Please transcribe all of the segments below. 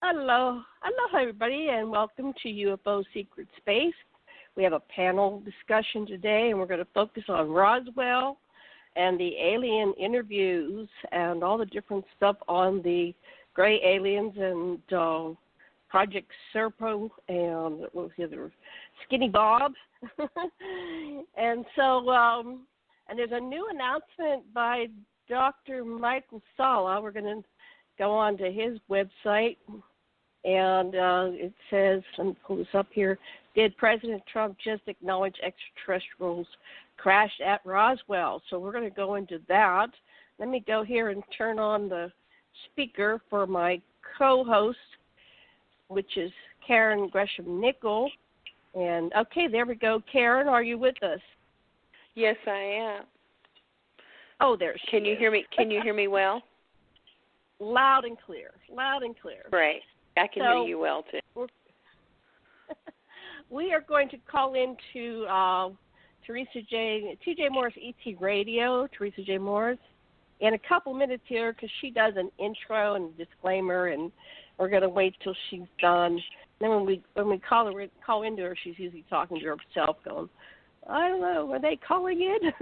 Hello, everybody, and welcome to UFO Secret Space. We have a panel discussion today, and we're going to focus on Roswell and the alien interviews and all the different stuff on the gray aliens and Project Serpo and what was the other, Skinny Bob. And so, and there's a new announcement by Dr. Michael Sala. We're going to go on to his website, and it says, let me pull this up here, did President Trump just acknowledge extraterrestrials crashed at Roswell? So we're going to go into that. Let me go here and turn on the speaker for my co-host, which is Karen Gresham Nickell. And, okay, there we go. Karen, are you with us? Yes, I am. Oh, there she is. Can you hear me? Can you hear me well? Loud and clear. Loud and clear. Great. I can hear you well, too. We are going to call into Theresa T.J. Morris ET Radio, Theresa J. Morris, in a couple minutes here because she does an intro and a disclaimer, and we're going to wait till she's done. Then when we call into her, she's usually talking to herself, going, I don't know, are they calling in?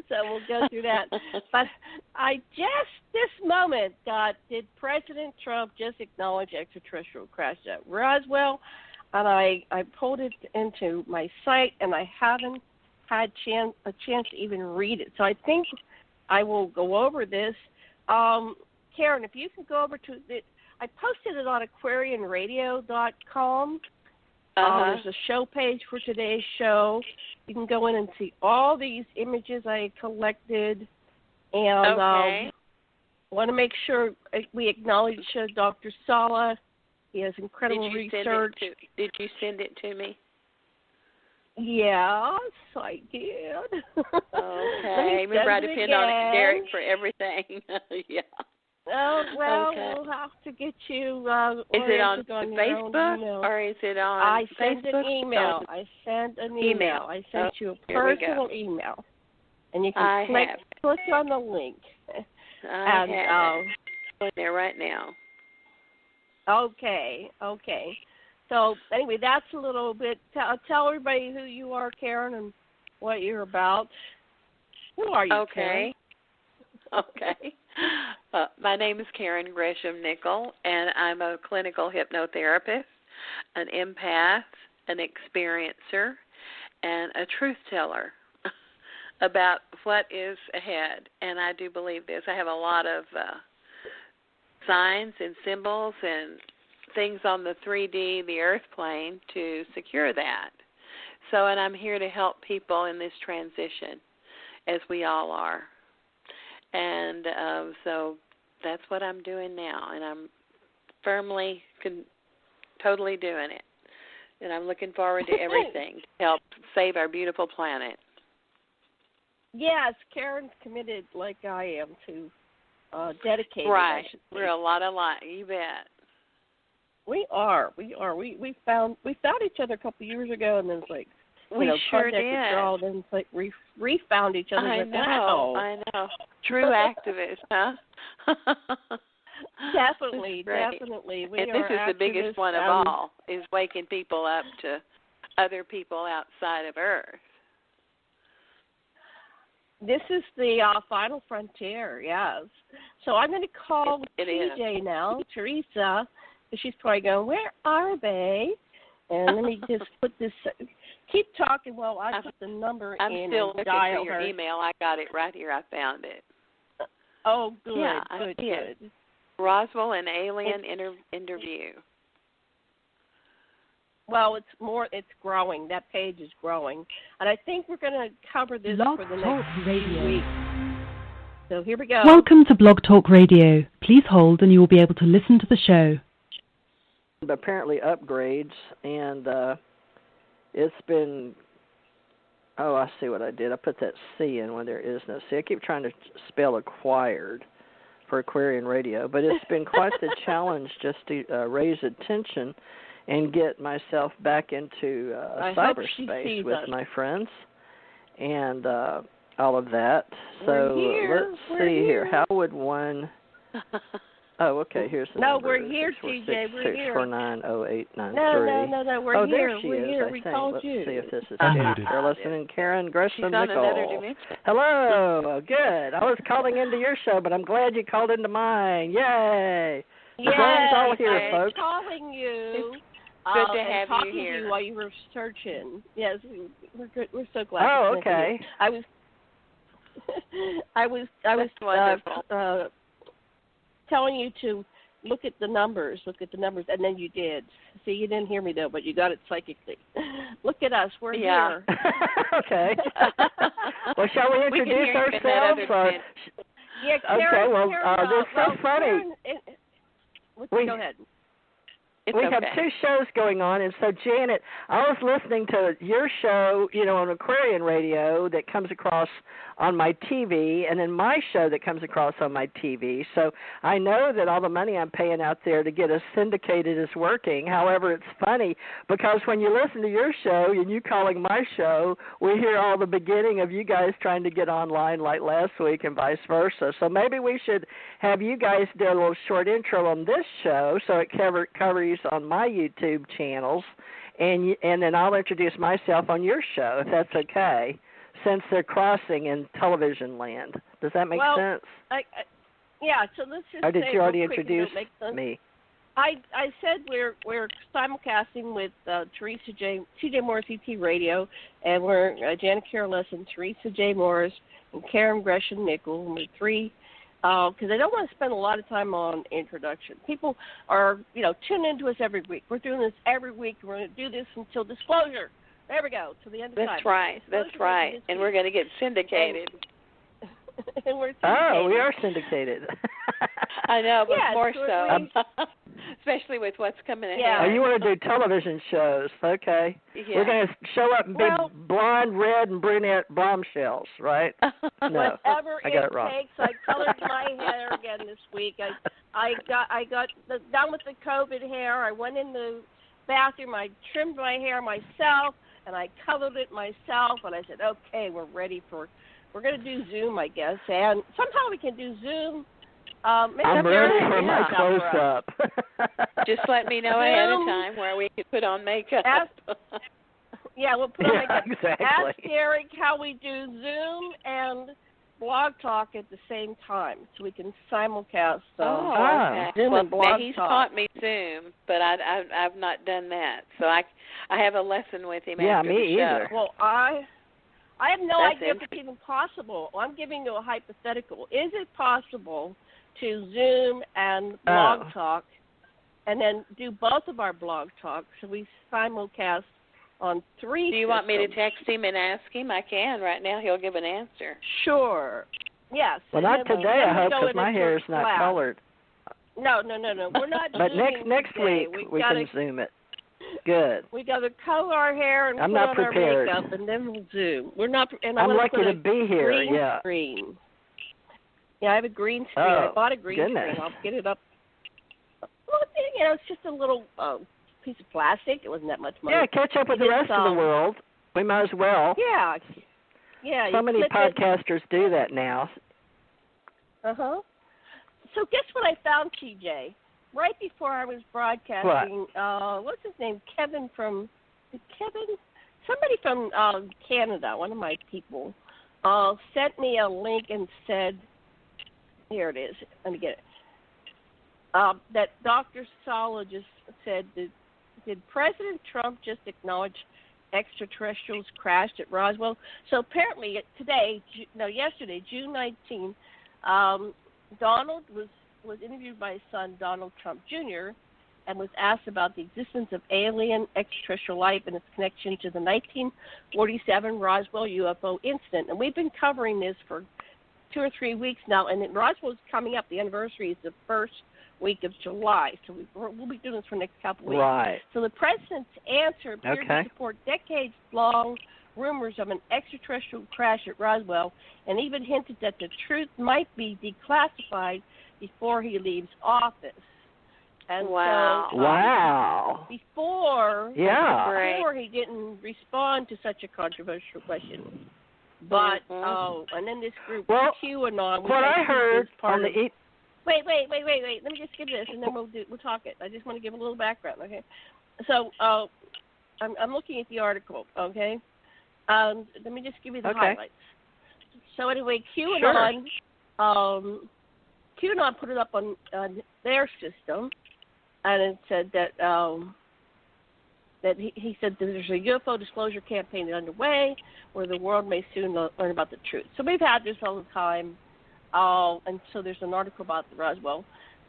So we'll go through that. But I just this moment got, did President Trump just acknowledge extraterrestrial crash at Roswell? And I pulled it into my site, and I haven't had a chance to even read it. So I think I will go over this. Karen, if you can go over to the, I posted it on aquarianradio.com. There's a show page for today's show. You can go in and see all these images I collected. And want to make sure we acknowledge Dr. Sala. He has incredible research. Did you send it to me? Yes, I did. Okay. Remember, I depend on Derek for everything. Yeah. Oh, well, we'll have to get you is it on Facebook or is it on I sent Facebook? an email. I sent an email. I sent you a personal email. And you can click on the link. I have it. Going there right now. Okay. So, anyway, that's a little bit. Tell everybody who you are, Karen, and what you're about. Who are you, Karen? Okay. My name is Karen Gresham Nickell, and I'm a clinical hypnotherapist, an empath, an experiencer, and a truth teller about what is ahead. And I do believe this. I have a lot of signs and symbols and things on the 3D, the earth plane, to secure that. So, and I'm here to help people in this transition, as we all are. And so that's what I'm doing now, and I'm firmly, totally doing it. And I'm looking forward to everything to help save our beautiful planet. Yes, Karen's committed, like I am, to dedicated. Right. We're a lot alike. You bet. We are. We found each other a couple of years ago, and then it's like, we sure did. Withdrawal, then it's like re-found each other. I know. True activists, huh? Definitely. We and this is the biggest one of all, is waking people up to other people outside of Earth. This is the final frontier, yes. So I'm going to call TJ now, Theresa, because she's probably going, where are they? And let me just put this, keep talking while I put the number in. I'm still looking for your her. email. I got it right here. I found it. Oh, good. Yeah, good. Roswell and Alien Interview. Well, it's growing. That page is growing. And I think we're going to cover this for the next week. So here we go. Welcome to Blog Talk Radio. Please hold and you will be able to listen to the show. Apparently upgrades, and it's been, I see what I did. I put that C in when there is no C. I keep trying to spell acquired for Aquarian Radio, but it's been quite the challenge just to raise attention and get myself back into cyberspace with my friends and all of that. So let's see here. How would one Oh, okay. Here's the No, number. we're here, TJ. We're here. 6490893. No. We're here. There she we're is, here. I We think. called Let's you. see if this is Unmuted. Listen and Karen, Gresham, She's on Nickell. another dimension. Hello. Good. I was calling into your show, but I'm glad you called into mine. Yay. The gang's all here, I'm folks. calling you. Good to and have you talking here. to you while you were searching. Yes, we're good. We're so glad. Oh, to connect with okay. you. I was wonderful. telling you to look at the numbers, and then you did. See, you didn't hear me though, but you got it psychically. Look at us, we're here. Okay. Well, shall we introduce ourselves? Yeah, Karen, okay. Well, this is so funny. Go ahead. We have two shows going on, and so, Janet, I was listening to your show, on Aquarian radio that comes across on my TV, and then my show that comes across on my TV. So I know that all the money I'm paying out there to get us syndicated is working. However, it's funny because when you listen to your show and you calling my show, we hear all the beginning of you guys trying to get online like last week and vice versa. So maybe we should have you guys do a little short intro on this show so it covers on my YouTube channels, and then I'll introduce myself on your show, if that's okay, since they're crossing in television land. Does that make sense? Yeah, so let's just or did say you already real quick, introduce me? I said we're simulcasting with Theresa TJ Morris ET Radio, and we're Janet Carol Lessin, Theresa J. Morris, and Karen Gresham Nickell, and we're three. Because I don't want to spend a lot of time on introduction. People are, tune into us every week. We're doing this every week. We're going to do this until disclosure. There we go, to the end of time. That's right. And we're going to get syndicated. And we're syndicated. Oh, we are syndicated. I know, but more so. Especially with what's coming ahead. Yeah. Oh, you want to do television shows. Okay. Yeah. We're going to show up and be blonde, red, and brunette bombshells, right? No, whatever I got it wrong. takes. I colored my hair again this week. I got done with the COVID hair. I went in the bathroom. I trimmed my hair myself, and I colored it myself. And I said, okay, we're going to do Zoom, I guess. And somehow we can do Zoom. I'm ready for my close-up. Just let me know ahead of time where we can put on makeup. We'll put on makeup. Exactly. Ask Derek how we do Zoom and Blog Talk at the same time, so we can simulcast okay. Zoom and Blog he's Talk. taught me Zoom, but I've not done that. So I have a lesson with him after me the show. either. Well, I have no idea if it's even possible. I'm giving you a hypothetical. Is it possible to Zoom and Blog Talk, and then do both of our Blog Talks, so we simulcast on 3 Do you want me to text him and ask him? I can. Right now he'll give an answer. Sure. Yes. Well, not today, I hope, because my hair is not colored. No. We're not But Zooming next today. week we can Zoom it. Good. We got to color our hair and I'm put not on prepared. our makeup, and then we'll Zoom. We're not. And I'm lucky put to be here. Green Yeah. Screen. Yeah, I have a green screen. Oh, I bought a green goodness. screen. I'll get it up. Well, it's just a little piece of plastic. It wasn't that much money. Yeah, catch up with the rest of the world. We might as well. Yeah. So many podcasters do that now. So guess what I found, TJ? Right before I was broadcasting, what's his name? Somebody from Canada, one of my people, sent me a link and said, here it is, let me get it, that Dr. Solologist said, did President Trump just acknowledge extraterrestrials crashed at Roswell? So apparently yesterday, June 19, Donald was interviewed by his son, Donald Trump Jr., and was asked about the existence of alien extraterrestrial life and its connection to the 1947 Roswell UFO incident. And we've been covering this for 2 or 3 weeks now, and Roswell's coming up. The anniversary is the first week of July, so we'll be doing this for the next couple of weeks. Right. So the president's answer appeared to support decades-long rumors of an extraterrestrial crash at Roswell, and even hinted that the truth might be declassified before he leaves office. And wow. Before he didn't respond to such a controversial question. But and then this group QAnon, what I heard on the Wait. Let me just give this, and then we'll talk it. I just want to give a little background, okay? So I'm looking at the article, okay? Let me just give you the highlights. So anyway, QAnon, QAnon put it up on their system, and it said that he said that there's a UFO disclosure campaign underway where the world may soon learn about the truth. So we've had this all the time, and so there's an article about the Roswell.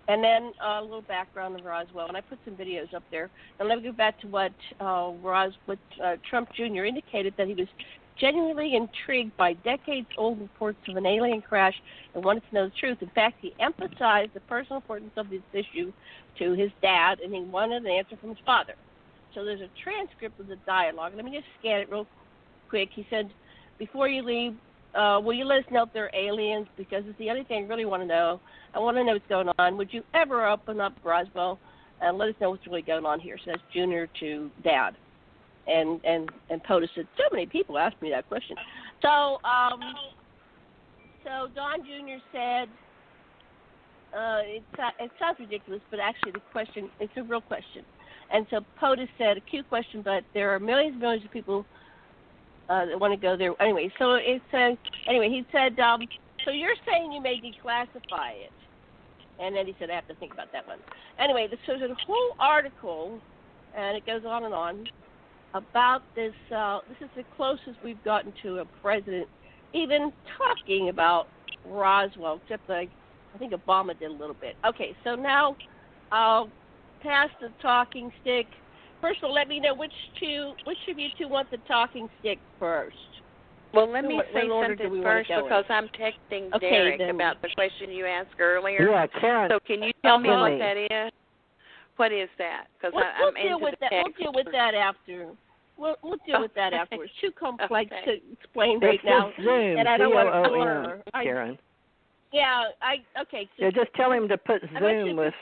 And then a little background of Roswell, and I put some videos up there. And let me go back to what Trump Jr. indicated, that he was genuinely intrigued by decades-old reports of an alien crash and wanted to know the truth. In fact, he emphasized the personal importance of this issue to his dad, and he wanted an answer from his father. So there's a transcript of the dialogue. Let me just scan it real quick. He said, before you leave, will you let us know if they're aliens? Because it's the only thing I really want to know. I want to know what's going on. Would you ever open up Roswell and let us know what's really going on here? So that's Junior to Dad. And POTUS said, so many people asked me that question. So Don Jr. said, it sounds ridiculous, but actually the question, it's a real question. And so POTUS said, a cute question, but there are millions and millions of people that want to go there. Anyway, so it said, he said, so you're saying you may declassify it. And then he said, I have to think about that one. Anyway, so there's a whole article, and it goes on and on, about this. This is the closest we've gotten to a president even talking about Roswell, except I think Obama did a little bit. Okay, so now I'll pass the talking stick. First of all, let me know which of you two want the talking stick first. Well, let me say something first because I'm texting Derek about the question you asked earlier. Yeah, Karen. So can you tell me what that is? What is that? Because I'm into the text. We'll deal with that after. We'll deal with that afterwards. Too complex to explain right now. Zoom, and I don't want to blur. Karen. Yeah, okay. So yeah, just tell him to put Zoom with.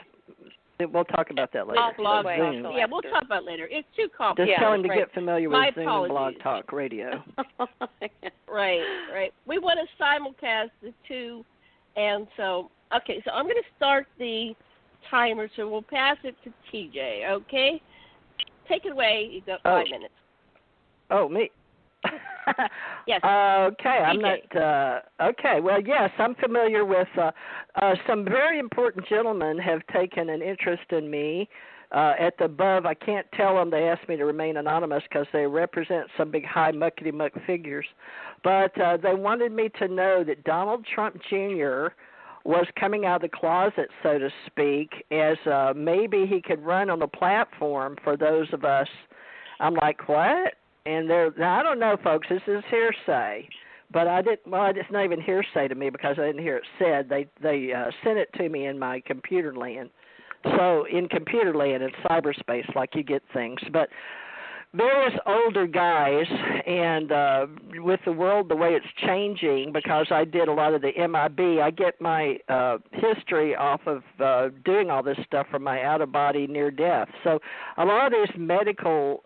We'll talk about that later. Blog Zoom. Yeah, we'll talk about it later. It's too complex. Just tell him to get familiar with Zoom apologies. and Blog Talk Radio. Right. We want to simulcast the two, and so so I'm going to start the timer. So we'll pass it to TJ. Okay, take it away. You got 5 minutes. Oh, me. Yes. Okay, I'm TJ. not. Okay, well, yes, I'm familiar with some very important gentlemen have taken an interest in me. At the above, I can't tell them. They asked me to remain anonymous because they represent some big high muckety-muck figures. But they wanted me to know that Donald Trump Jr. was coming out of the closet, so to speak, as maybe he could run on the platform for those of us. I'm like, what? And now I don't know, folks. This is hearsay, but I didn't. Well, it's not even hearsay to me because I didn't hear it said. They sent it to me in my computer land. So in computer land, in cyberspace, like you get things. But various older guys, and with the world the way it's changing, because I did a lot of the MIB, I get my history off of doing all this stuff from my out-of-body near-death. So a lot of these medical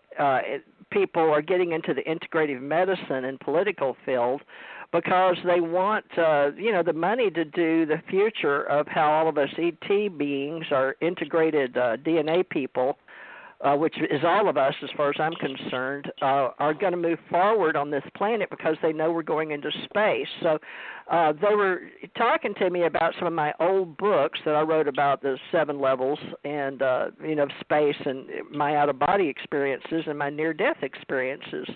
people are getting into the integrative medicine and political field because they want, the money to do the future of how all of us ET beings are integrated DNA people, which is all of us as far as I'm concerned, are going to move forward on this planet because they know we're going into space. So they were talking to me about some of my old books that I wrote about the 7 levels and, space and my out-of-body experiences and my near-death experiences.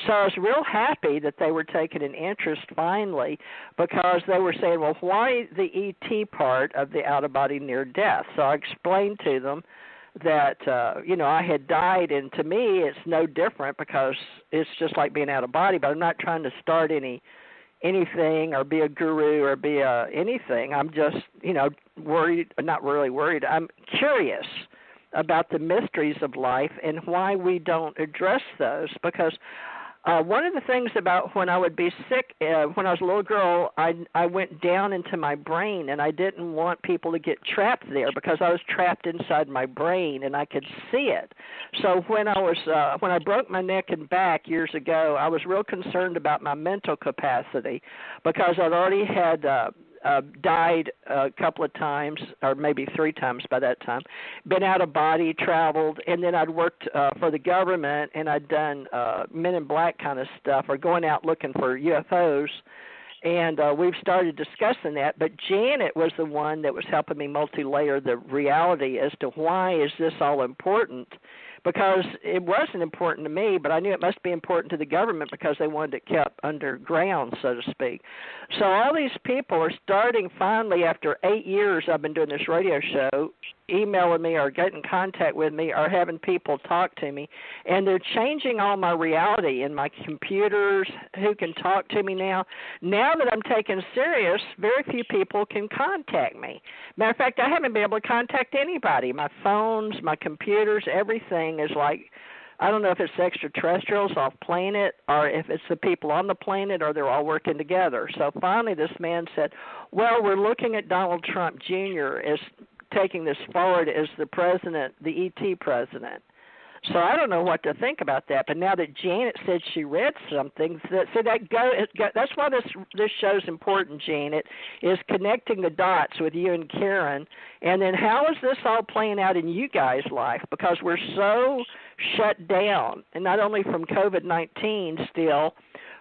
So I was real happy that they were taking an interest finally because they were saying, well, why the ET part of the out-of-body near-death? So I explained to them that, I had died, and to me it's no different because it's just like being out of body, but I'm not trying to start anything or be a guru or be anything. I'm just, worried, not really worried. I'm curious about the mysteries of life and why we don't address those because one of the things about when I would be sick, when I was a little girl, I went down into my brain, and I didn't want people to get trapped there because I was trapped inside my brain, and I could see it. So when I broke my neck and back years ago, I was real concerned about my mental capacity because I'd already had died a couple of times, or maybe 3 times by that time, been out of body, traveled, and then I'd worked for the government, and I'd done Men in Black kind of stuff, or going out looking for UFOs. And we've started discussing that, but Janet was the one that was helping me multi-layer the reality as to why is this all important, because it wasn't important to me, but I knew it must be important to the government because they wanted it kept underground, so to speak. So all these people are starting finally, after 8 years I've been doing this radio show, emailing me or getting in contact with me or having people talk to me, and they're changing all my reality in my computers, who can talk to me now. Now that I'm taken serious, very few people can contact me. Matter of fact, I haven't been able to contact anybody. My phones, my computers, everything is like, I don't know if it's extraterrestrials off planet or if it's the people on the planet or they're all working together. So finally this man said, well, we're looking at Donald Trump Jr. as taking this forward as the president, the ET president. So I don't know what to think about that. But now that Janet said she read something, that's why this show's important, Janet, is connecting the dots with you and Karen. And then how is this all playing out in you guys' life? Because we're so shut down, and not only from COVID-19 still,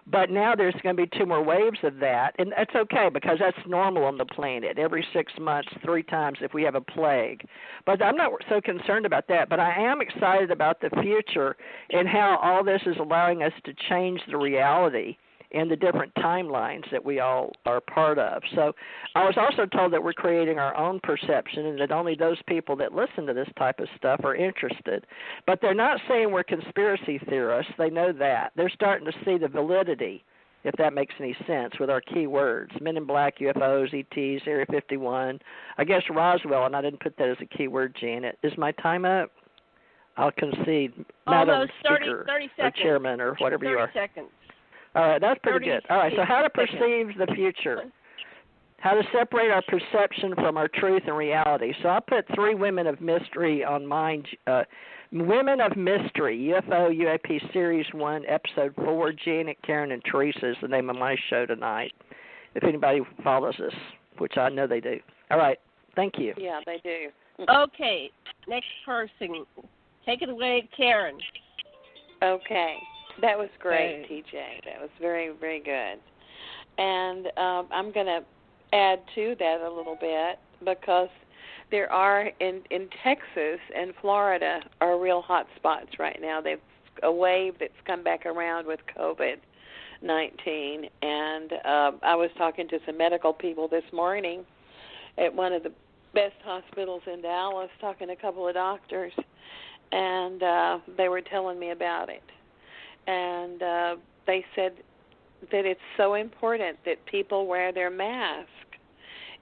but now there's going to be 2 more waves of that, and that's okay because that's normal on the planet. Every 6 months, 3 times if we have a plague. But I'm not so concerned about that, but I am excited about the future and how all this is allowing us to change the reality and the different timelines that we all are part of. So I was also told that we're creating our own perception and that only those people that listen to this type of stuff are interested. But they're not saying we're conspiracy theorists. They know that. They're starting to see the validity, if that makes any sense, with our key words. Men in Black, UFOs, ETs, Area 51. I guess Roswell, and I didn't put that as a key word, Janet. Is my time up? I'll concede. Madam Speaker 30 seconds. Or Chairman or whatever you are. 30 seconds. All right, that's pretty good. All right, so how to perceive the future. How to separate our perception from our truth and reality. So I put 3 women of mystery on mine. Women of Mystery, UFO UAP Series 1, Episode 4. Janet, Karen, and Theresa is the name of my show tonight, if anybody follows us, which I know they do. All right, thank you. Yeah, they do. Okay, next person. Take it away, Karen. Okay. That was great, Okay. TJ. That was very, very good. And I'm going to add to that a little bit because there are in Texas and Florida are real hot spots right now. They've a wave that's come back around with COVID-19. And I was talking to some medical people this morning at one of the best hospitals in Dallas, talking to a couple of doctors, and they were telling me about it. And they said that it's so important that people wear their mask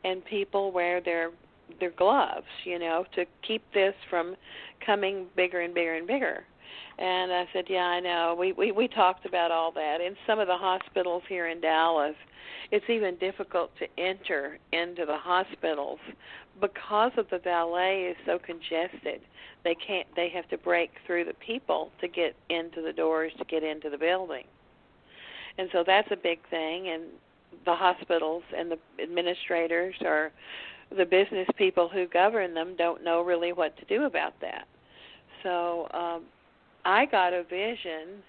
and people wear their gloves, to keep this from coming bigger and bigger and bigger. And I said, yeah, I know. We talked about all that. In some of the hospitals here in Dallas, it's even difficult to enter into the hospitals because of the valet is so congested. They have to break through the people to get into the doors to get into the building. And so that's a big thing, and the hospitals and the administrators or the business people who govern them don't know really what to do about that. So I got a vision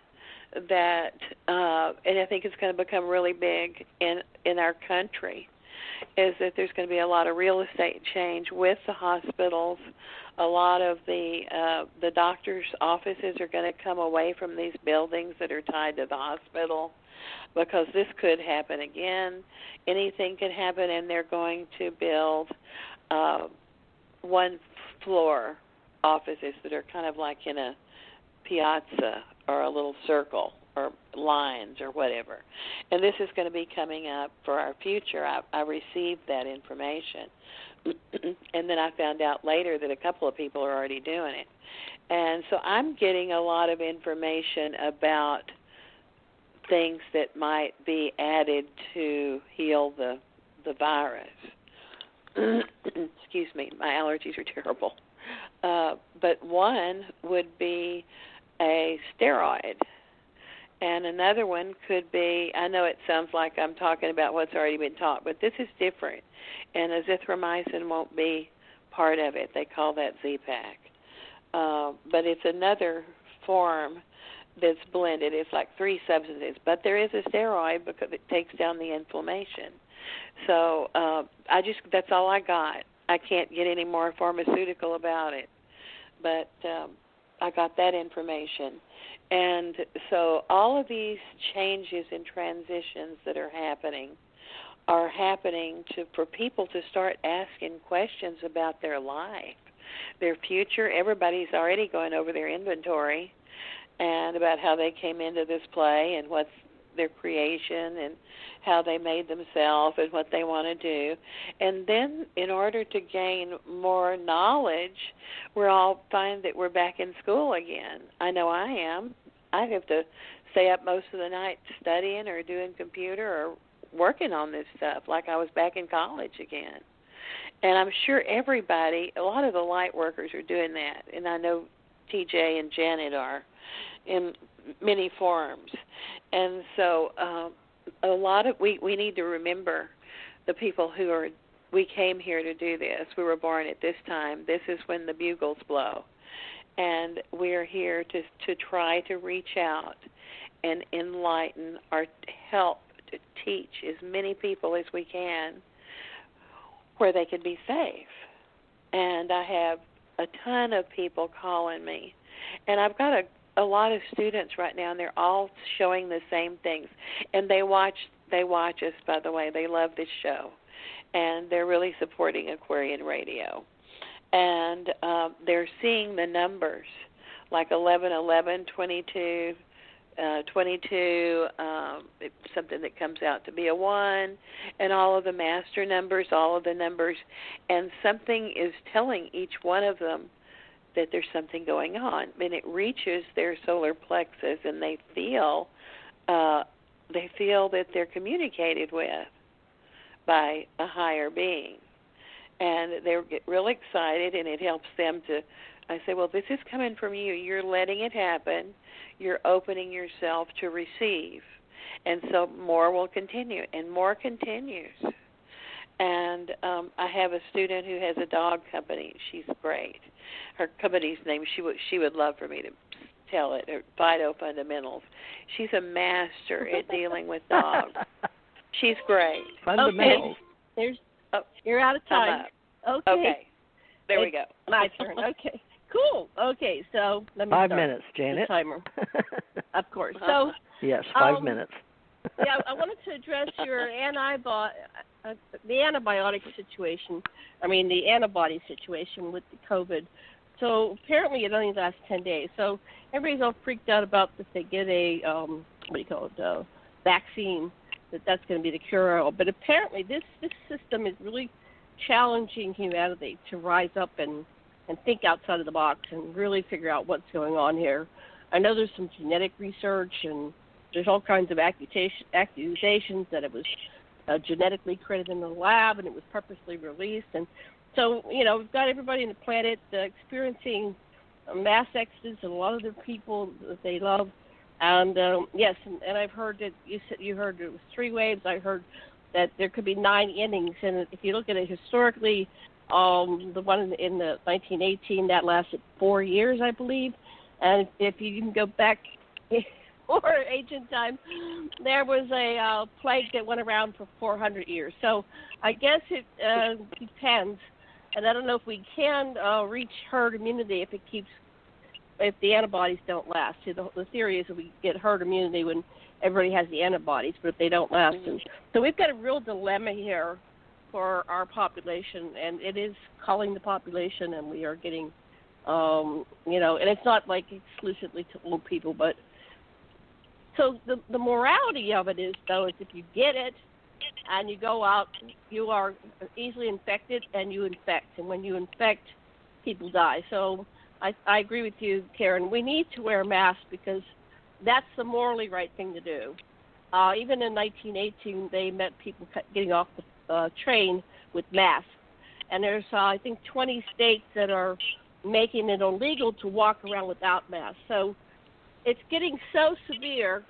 that, and I think it's going to become really big in our country, is that there's going to be a lot of real estate change with the hospitals. A lot of the doctors' offices are going to come away from these buildings that are tied to the hospital because this could happen again. Anything could happen, and they're going to build one-floor offices that are kind of like in a piazza or a little circle or lines or whatever. And this is going to be coming up for our future. I received that information. And then I found out later that a couple of people are already doing it. And so I'm getting a lot of information about things that might be added to heal the virus. Excuse me, my allergies are terrible. But one would be a steroid. And another one could be, I know it sounds like I'm talking about what's already been taught, but this is different. And azithromycin won't be part of it. They call that Z-Pak. But it's another form that's blended. It's like 3 substances. But there is a steroid because it takes down the inflammation. So that's all I got. I can't get any more pharmaceutical about it. But I got that information. And so all of these changes and transitions that are happening for people to start asking questions about their life, their future. Everybody's already going over their inventory and about how they came into this play and what's their creation and how they made themselves and what they want to do. And then in order to gain more knowledge, we're all find that we're back in school again. I know I am. I have to stay up most of the night studying or doing computer or working on this stuff like I was back in college again. And I'm sure everybody, a lot of the light workers are doing that. And I know TJ and Janet are in many forms. And so a lot of we need to remember the people we came here to do this. We were born at this time. This is when the bugles blow. And we're here to try to reach out and enlighten or help to teach as many people as we can where they can be safe. And I have a ton of people calling me. And I've got a lot of students right now, and they're all showing the same things. And they watch us, by the way. They love this show. And they're really supporting Aquarian Radio. And they're seeing the numbers, like 11, 11, 22, 22, something that comes out to be a 1, and all of the master numbers, all of the numbers. And something is telling each one of them that there's something going on. And it reaches their solar plexus, and they feel that they're communicated with by a higher being. And they get real excited, and it helps them to, I say, well, this is coming from you. You're letting it happen. You're opening yourself to receive. And so more will continue, and more continues. And I have a student who has a dog company. She's great. Her company's name, she would love for me to tell it, Fido Fundamentals. She's a master at dealing with dogs. She's great. Fundamentals. Okay. You're out of time. Okay. There we go. My turn. Okay. Cool. Okay, so let me 5 start minutes, Janet. the timer. Of course. So yes, 5 minutes. Yeah, I wanted to address your the antibiotic situation. I mean, the antibody situation with the COVID. So apparently it only lasts 10 days. So everybody's all freaked out about if they get a vaccine, that's going to be the cure-all. But apparently this system is really challenging humanity to rise up and think outside of the box and really figure out what's going on here. I know there's some genetic research, and there's all kinds of accusations that it was genetically created in the lab and it was purposely released. And so, we've got everybody on the planet experiencing mass exodus, and a lot of the people that they love. And yes, and I've heard that you heard it was 3 waves. I heard that there could be 9 innings, and if you look at it historically, the one in the 1918 that lasted 4 years, I believe. And if you can go back or ancient time, there was a plague that went around for 400 years. So I guess it depends. And I don't know if we can reach herd immunity if the antibodies don't last. See, the theory is that we get herd immunity when everybody has the antibodies, but if they don't last. And so we've got a real dilemma here for our population, and it is calling the population, and we are getting, and it's not like exclusively to old people, but so the morality of it is, though, is if you get it and you go out, you are easily infected and you infect. And when you infect, people die. So I agree with you, Karen. We need to wear masks because that's the morally right thing to do. Even in 1918, they met people getting off the train with masks. And there's, I think, 20 states that are making it illegal to walk around without masks. So it's getting so severe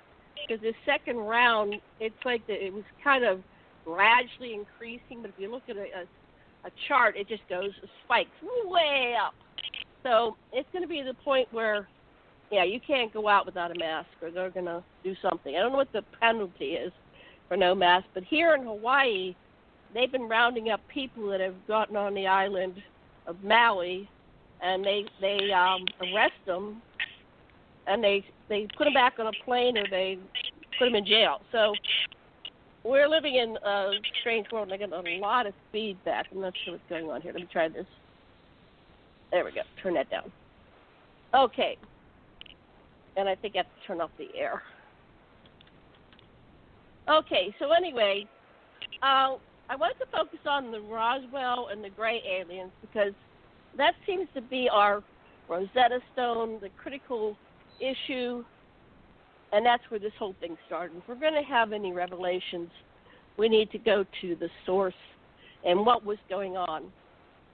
because this second round, it's like it was kind of gradually increasing, but if you look at a chart, it just goes, spikes way up. So it's going to be the point where, yeah, you can't go out without a mask, or they're going to do something. I don't know what the penalty is for no mask, but here in Hawaii, they've been rounding up people that have gotten on the island of Maui, and they arrest them, and they put them back on a plane, or they put them in jail. So we're living in a strange world, and I get a lot of feedback. I'm not sure what's going on here. Let me try this. There we go. Turn that down. Okay. And I think I have to turn off the air. Okay, so anyway, I wanted to focus on the Roswell and the Grey aliens, because that seems to be our Rosetta Stone, the critical issue, and that's where this whole thing started. If we're going to have any revelations, we need to go to the source and what was going on.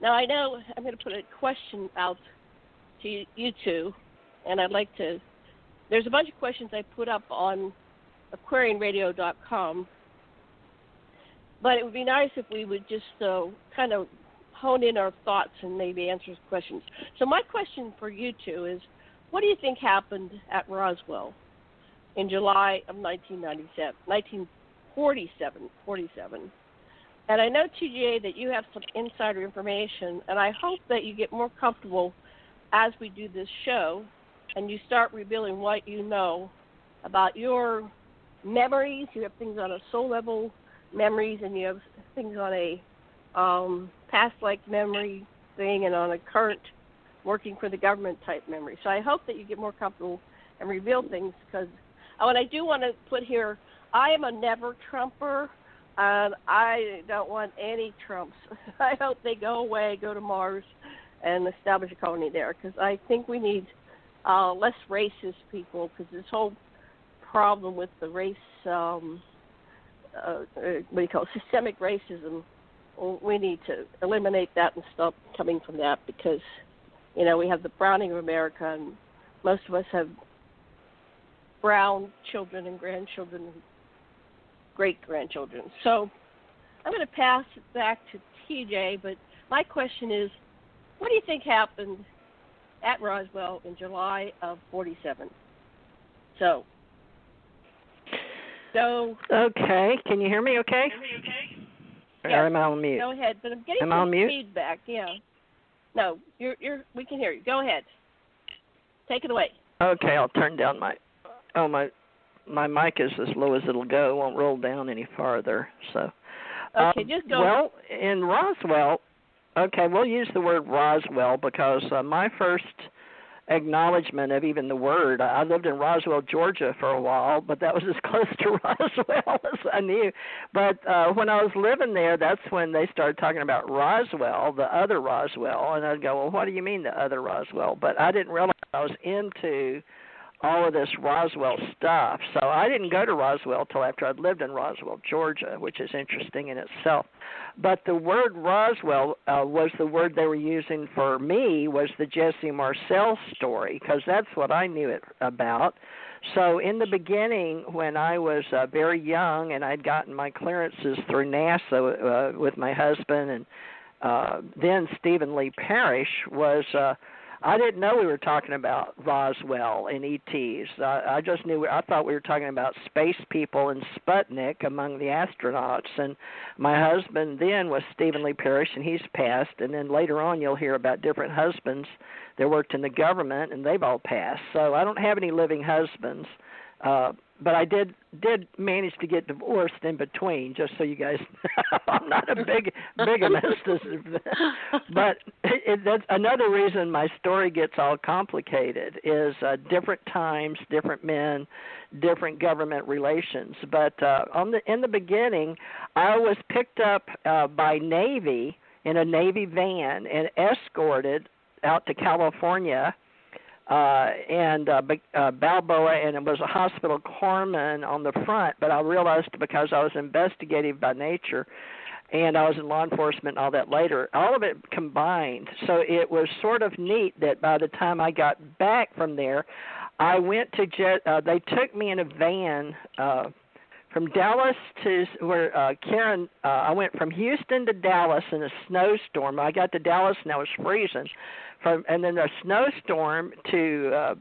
Now, I know I'm going to put a question out to you two, and I'd like to, there's a bunch of questions I put up on aquarianradio.com, but it would be nice if we would just kind of hone in our thoughts and maybe answer questions. So my question for you two is, what do you think happened at Roswell in July of 1947? And I know, TJ, that you have some insider information, and I hope that you get more comfortable as we do this show and you start revealing what you know about your memories. You have things on a soul level memories, and you have things on a past-like memory thing, and on a current working for the government type memory. So I hope that you get more comfortable and reveal things, because what I do want to put here, I am a never Trumper, and I don't want any Trumps. I hope they go away, go to Mars, and establish a colony there, because I think we need less racist people, because this whole problem with the race, systemic racism, we need to eliminate that and stop coming from that, because, you know, we have the browning of America, and most of us have brown children and grandchildren and great-grandchildren. So I'm going to pass it back to TJ, but my question is, what do you think happened at Roswell in July of 47? So. Okay, can you hear me okay? Yes. Or am I on mute? Go ahead, but I'm getting some feedback, yeah. No, we can hear you. Go ahead. Take it away. Okay, I'll turn down my mic is as low as it'll go. It won't roll down any farther. So. Okay, just go. Well, in Roswell, okay, we'll use the word Roswell because my first acknowledgement of even the word, I lived in Roswell, Georgia for a while, but that was as close to Roswell as I knew. But when I was living there, that's when they started talking about Roswell, the other Roswell, and I'd go, well, what do you mean the other Roswell? But I didn't realize I was into all of this Roswell stuff. So I didn't go to Roswell till after I'd lived in Roswell, Georgia, which is interesting in itself. But the word Roswell was the word they were using for me, was the Jesse Marcel story, because that's what I knew it about. So in the beginning, when I was very young and I'd gotten my clearances through NASA with my husband, and then Stephen Lee Parrish was I didn't know we were talking about Roswell and ETs. I just knew, I thought we were talking about space people and Sputnik among the astronauts. And my husband then was Stephen Lee Parrish, and he's passed. And then later on you'll hear about different husbands that worked in the government, and they've all passed. So I don't have any living husbands. But I did manage to get divorced in between, just so you guys know. I'm not a bigamist. But that's another reason my story gets all complicated is different times, different men, different government relations. But in the beginning, I was picked up by Navy in a Navy van and escorted out to California. Balboa, and it was a hospital corpsman on the front, but I realized because I was investigative by nature and I was in law enforcement and all that later, all of it combined. So it was sort of neat that by the time I got back from there, I went to they took me in a van from Dallas to where Karen. I went from Houston to Dallas in a snowstorm. I got to Dallas and I was freezing. And then a snowstorm to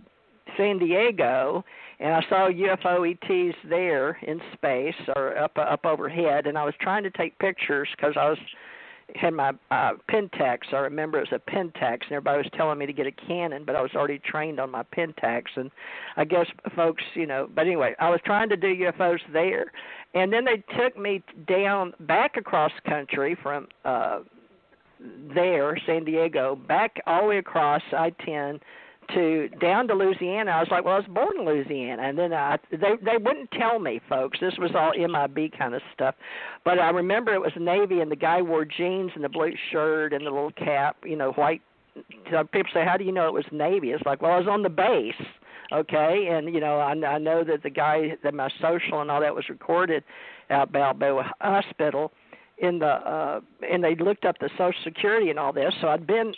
San Diego, and I saw UFO ETs there in space or up overhead. And I was trying to take pictures because I had my Pentax. I remember it was a Pentax, and everybody was telling me to get a Canon, but I was already trained on my Pentax, and I guess folks, but anyway, I was trying to do UFOs there, and then they took me down back across country from San Diego, back all the way across I-10 down to Louisiana. I was like, well, I was born in Louisiana. And then they wouldn't tell me, folks. This was all MIB kind of stuff. But I remember it was Navy, and the guy wore jeans and the blue shirt and the little cap, white. So people say, how do you know it was Navy? It's like, well, I was on the base, okay? And, I know that the guy, that my social and all that was recorded at Balboa Hospital. And they looked up the Social Security and all this. So I'd been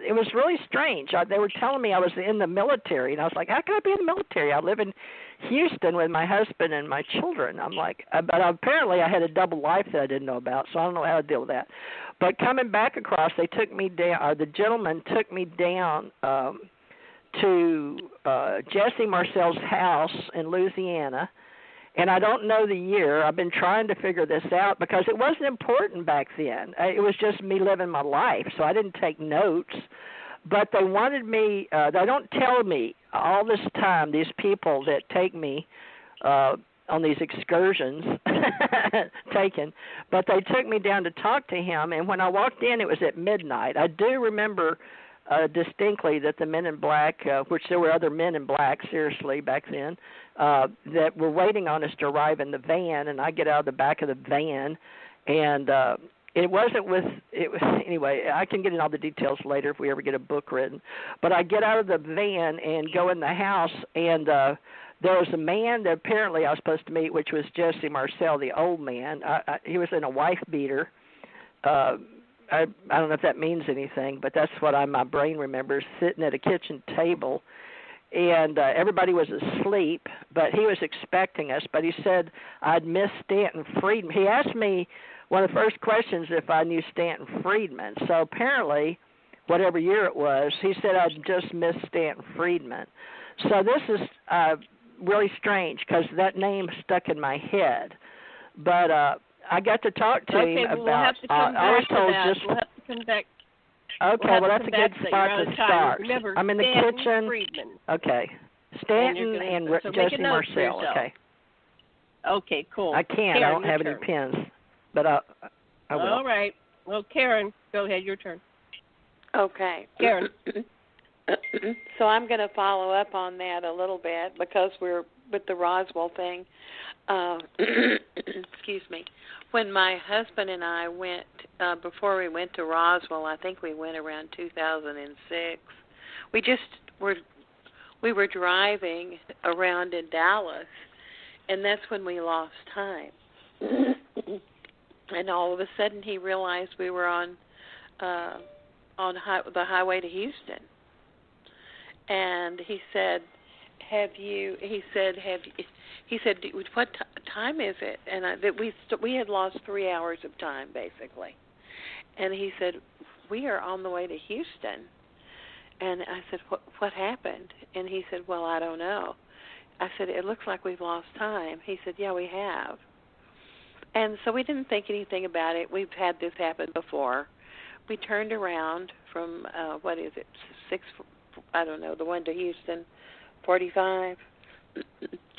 it was really strange. They were telling me I was in the military, and I was like, how can I be in the military? I live in Houston with my husband and my children. I'm like, but apparently I had a double life that I didn't know about, so I don't know how to deal with that. But coming back across, they took me down, the gentleman took me down to Jesse Marcel's house in Louisiana. And I don't know the year. I've been trying to figure this out because it wasn't important back then. It was just me living my life, so I didn't take notes. But they wanted me, they don't tell me all this time, these people that take me on these excursions but they took me down to talk to him. And when I walked in, it was at midnight. I do remember distinctly that the men in black, which there were other men in black, seriously, back then, that were waiting on us to arrive in the van, and I get out of the back of the van, and it wasn't anyway, I can get in all the details later if we ever get a book written, but I get out of the van and go in the house, and there was a man that apparently I was supposed to meet, which was Jesse Marcel, the old man. He was in a wife beater. I don't know if that means anything, but that's what my brain remembers, sitting at a kitchen table, and everybody was asleep, but he was expecting us, but he said I'd missed Stanton Friedman. He asked me one of the first questions if I knew Stanton Friedman, so apparently, whatever year it was, he said I'd just missed Stanton Friedman. So this is really strange because that name stuck in my head, but I got to talk to him about. We'll have to come back to that. We'll have to come back. Okay, well that's a good spot to start. Remember, I'm in the Stanton kitchen. Friedman. Okay, Stanton and Jesse Marcel. Okay. Okay, cool. I can't. Karen, I don't have turn. any pens, but I will. All right. Well, Karen, go ahead. Your turn. Okay. Karen. So I'm going to follow up on that a little bit because we're with the Roswell thing. Excuse me. When my husband and I went, before we went to Roswell, I think we went around 2006. We were driving around in Dallas, and that's when we lost time. And all of a sudden, he realized we were on the highway to Houston, and he said, He said, "What time is it?" And we had lost 3 hours of time basically. And he said, "We are on the way to Houston." And I said, "What happened?" And he said, "Well, I don't know." I said, "It looks like we've lost time." He said, "Yeah, we have." And so we didn't think anything about it. We've had this happen before. We turned around from the one to Houston, 45.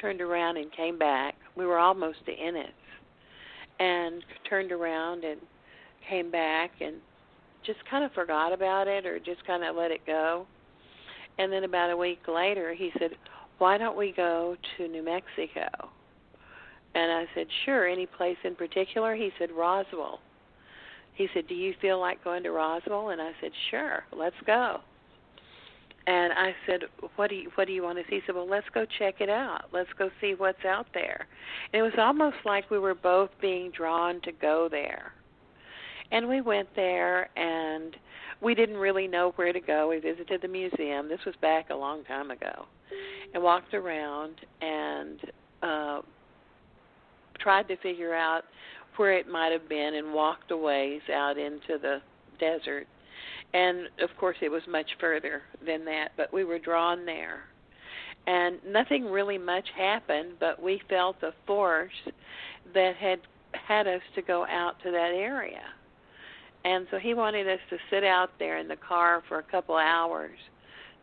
Turned around and came back. We were almost to Ennis, and turned around and came back and just kind of forgot about it or just kind of let it go. And then about a week later, he said, "Why don't we go to New Mexico?" And I said, "Sure, any place in particular?" He said, "Roswell." He said, "Do you feel like going to Roswell?" And I said, "Sure, let's go." And I said, what do you want to see? He said, "Well, let's go check it out. Let's go see what's out there." And it was almost like we were both being drawn to go there. And we went there, and we didn't really know where to go. We visited the museum. This was back a long time ago. And walked around and tried to figure out where it might have been, and walked a ways out into the desert. And, of course, it was much further than that, but we were drawn there. And nothing really much happened, but we felt a force that had us to go out to that area. And so he wanted us to sit out there in the car for a couple hours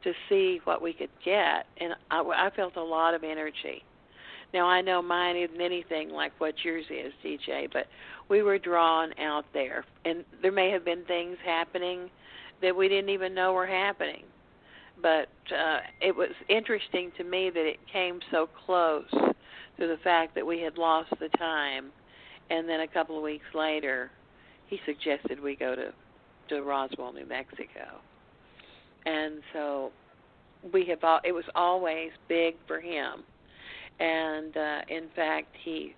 to see what we could get. And I felt a lot of energy. Now, I know mine isn't anything like what yours is, DJ, but we were drawn out there. And there may have been things happening that we didn't even know were happening. But it was interesting to me that it came so close to the fact that we had lost the time. And then a couple of weeks later, he suggested we go to Roswell, New Mexico. And so it was always big for him. And, in fact, he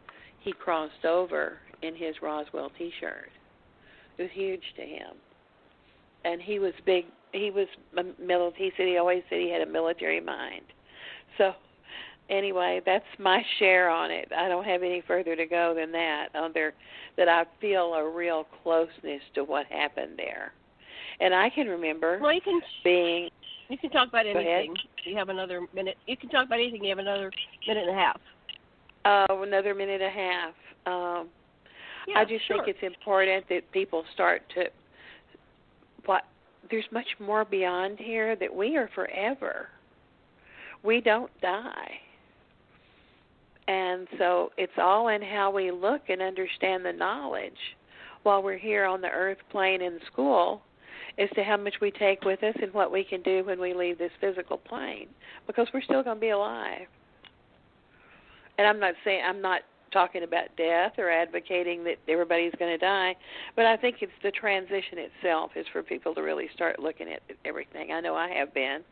crossed over in his Roswell T-shirt. It was huge to him. And he was big. He was military. He said he always said he had a military mind. So, anyway, that's my share on it. I don't have any further to go than that. That I feel a real closeness to what happened there. And I can remember being... You can talk about anything. You have another minute. You can talk about anything. You have another minute and a half. Another minute and a half. Yeah, I just think it's important that people start to... There's much more beyond here, that we are forever. We don't die. And so it's all in how we look and understand the knowledge while we're here on the earth plane in school as to how much we take with us and what we can do when we leave this physical plane, because we're still going to be alive. And I'm not talking about death or advocating that everybody's going to die, but I think it's the transition itself is for people to really start looking at everything. I know I have been,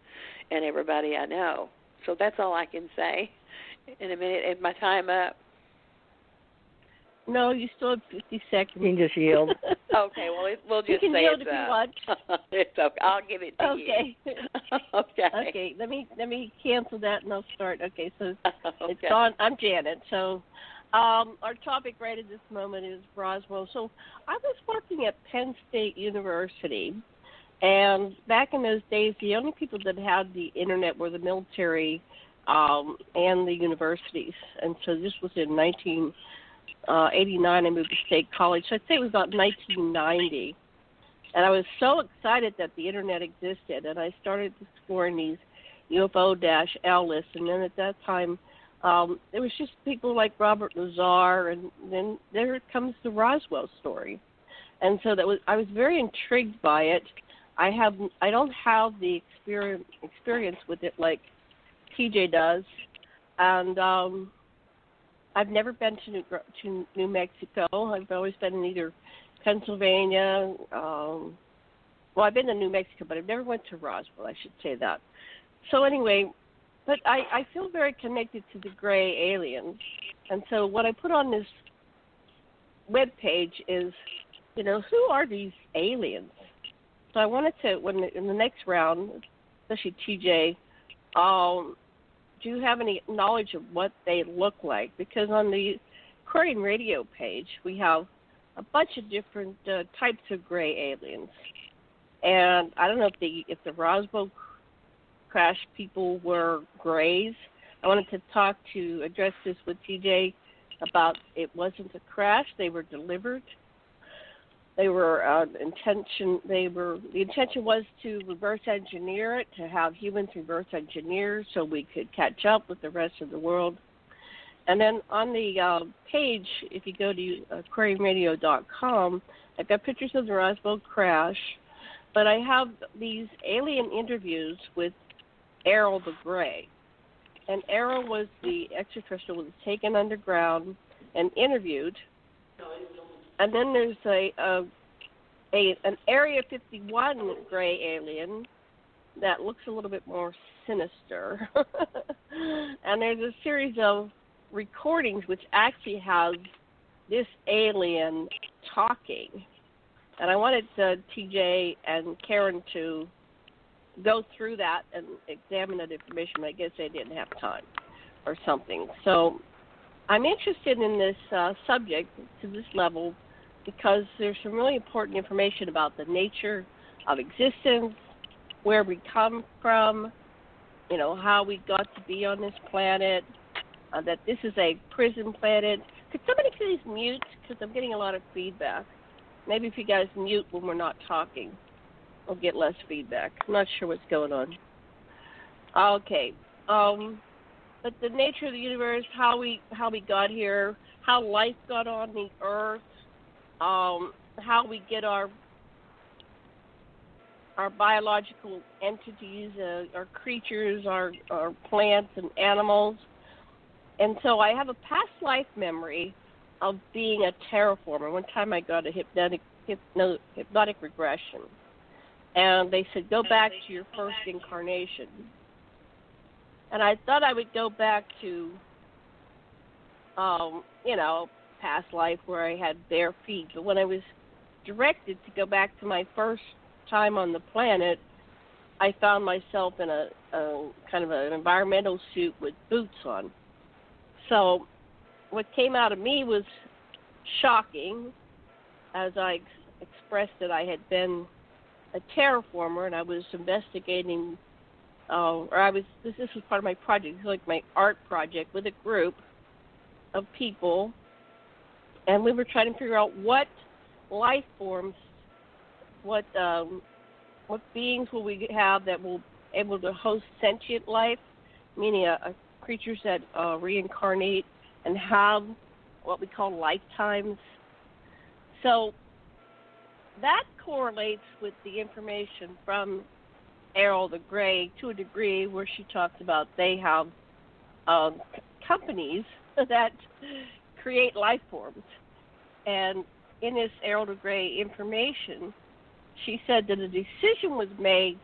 and everybody I know. So that's all I can say. In a minute, is my time up? No, you still have 50 seconds. You can just yield. Okay, well, we'll just you can say yield it's if up. you want. It's okay. I'll give it to you. Okay. Okay. Let me cancel that and I'll start. Okay. So okay. It's on. I'm Janet. So our topic right at this moment is Roswell. So I was working at Penn State University, and back in those days, the only people that had the internet were the military and the universities. And so this was in 1989. I moved to State College. So I'd say it was about 1990. And I was so excited that the internet existed, and I started exploring these UFO-L lists. And then at that time, there was just people like Robert Lazar, and then there comes the Roswell story. And so I was very intrigued by it. I don't have the experience with it like TJ does, and I've never been to New Mexico. I've always been in either Pennsylvania. Well, I've been to New Mexico, but I've never went to Roswell, I should say that. So anyway, but I feel very connected to the gray aliens. And so what I put on this webpage is, who are these aliens? So I wanted to, in the next round, especially TJ, do you have any knowledge of what they look like? Because on the Aquarian radio page, we have a bunch of different types of gray aliens. And I don't know if the Roswell crash people were grays. I wanted to address this with TJ about it wasn't a crash. They were delivered. They were the intention was to reverse engineer it, to have humans reverse engineer so we could catch up with the rest of the world. And then on the page, if you go to aquarianradio.com, I've got pictures of the Roswell crash, but I have these alien interviews with Aril the Grey. And Aril was the extraterrestrial who was taken underground and interviewed. And then there's an Area 51 gray alien that looks a little bit more sinister. And there's a series of recordings which actually have this alien talking. And I wanted TJ and Karen to go through that and examine that information, but I guess they didn't have time or something. So I'm interested in this subject to this level because there's some really important information about the nature of existence, where we come from, how we got to be on this planet, that this is a prison planet. Could somebody please mute? Because I'm getting a lot of feedback. Maybe if you guys mute when we're not talking, we'll get less feedback. I'm not sure what's going on. Okay. But the nature of the universe, how we got here, how life got on the earth, how we get our biological entities, our creatures, our plants and animals. And so I have a past life memory of being a terraformer. One time I got a hypnotic regression. And they said, go back to your first incarnation. And I thought I would go back to, past life where I had bare feet. But when I was directed to go back to my first time on the planet, I found myself in a kind of an environmental suit with boots on. So what came out of me was shocking, as I expressed that I had been a terraformer, and I was investigating, this was part of my project. It was like my art project with a group of people, and we were trying to figure out what life forms, what beings will we have that will be able to host sentient life, meaning creatures that reincarnate and have what we call lifetimes. So that correlates with the information from Aril the Grey to a degree, where she talks about they have companies that create life forms. And in this Aril the Grey information, she said that a decision was made